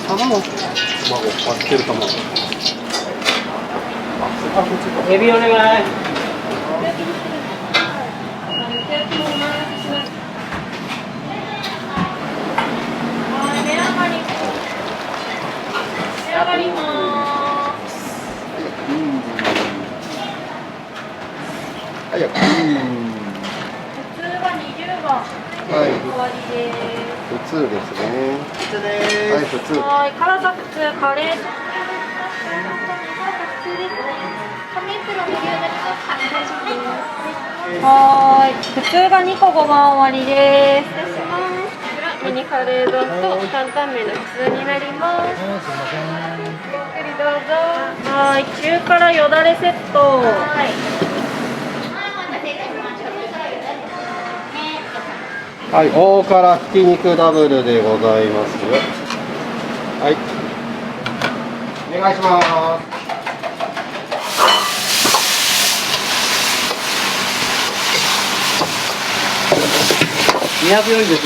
卵、パステル卵。エビお願い。仕上がります。はい、普通が20番。はい、終わりです。普通ですね。普通です。はい、普通。はい、辛さ普通、カレー。普通ですね。紙袋無料になります。大丈夫です。はい、普通が2個5番終わりです。失礼します。ミニカレー丼と担々麺の普通になります。ゆっくりどうぞ。はい、中辛よだれセット。はい。はい、大辛ひき肉ダブルでございますよ。はい。お願いします。240です。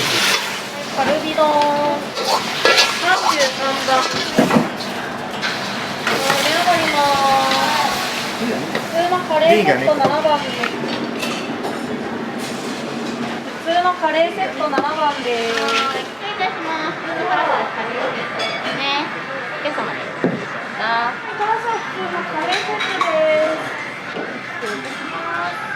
カルビ丼33番。値上がります。普通のカレーセット7番です。普通のカレーセット7番です。失礼いたします。普通辛さですね。お客様です。辛さ普通のカレーセットです。失礼いたします。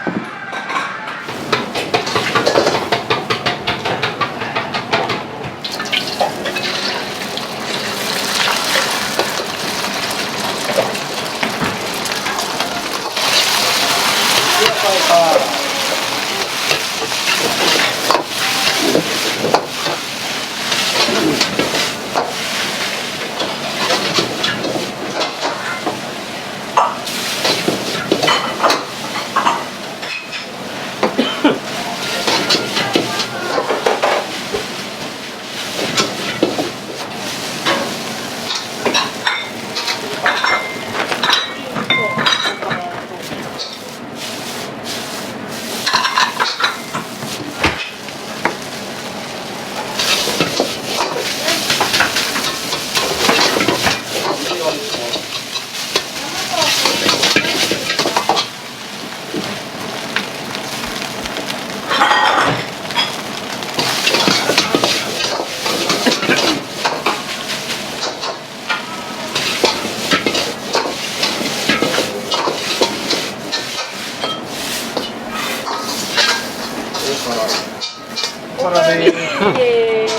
お辛です。です。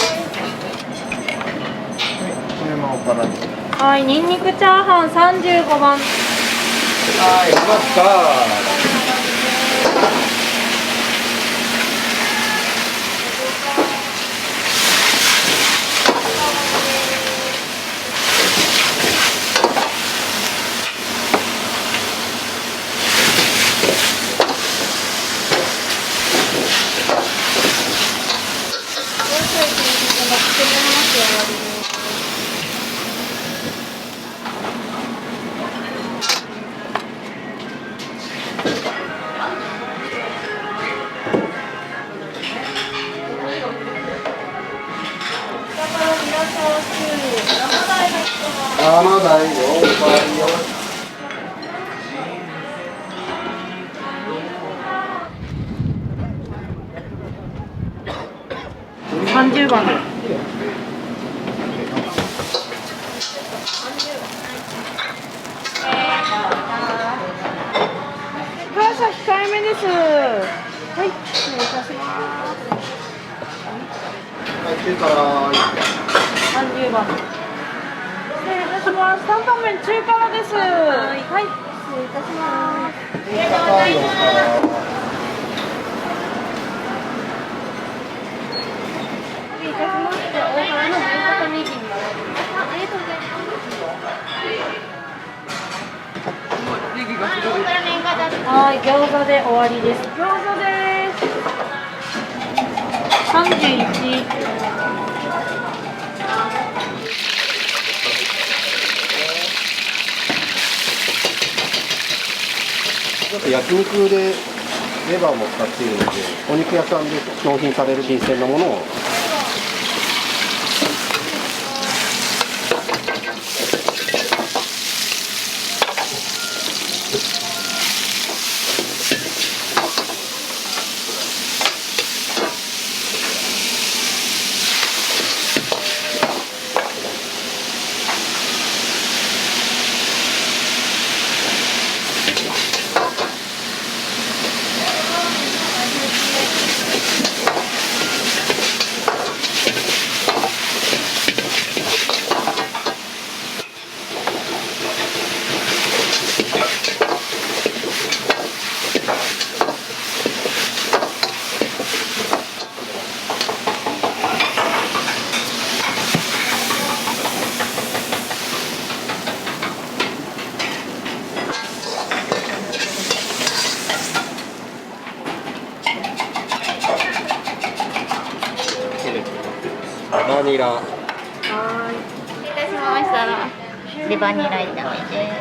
これもお辛です。はい、ニンニクチャーハン35番。はい、来ますか。生だいよ、30番です。辛さ控えめです。はい、失礼いたします。はい、中辛。30番。失礼いたします。担々麺中辛です。はい、失礼いたします。ありがとうございます。失礼いたします。大原の牛肩ネギになります。ありがとうございます。はい、餃子で終わりです。餃子です。31。なんか焼肉でレバーも使っているので、お肉屋さんで納品される新鮮なものを。バニラ。はい。失礼いたしました。レバニラ炒めです。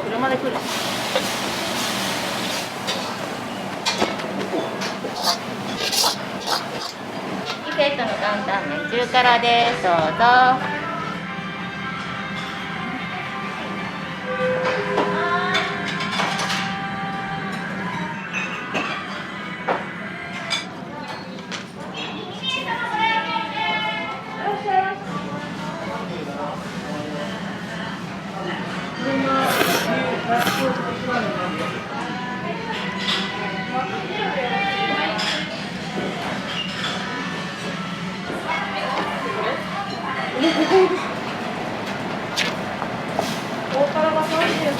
車で来る。セットの担々麺中辛です。どうぞ。大辛が33です。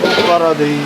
大辛でいい。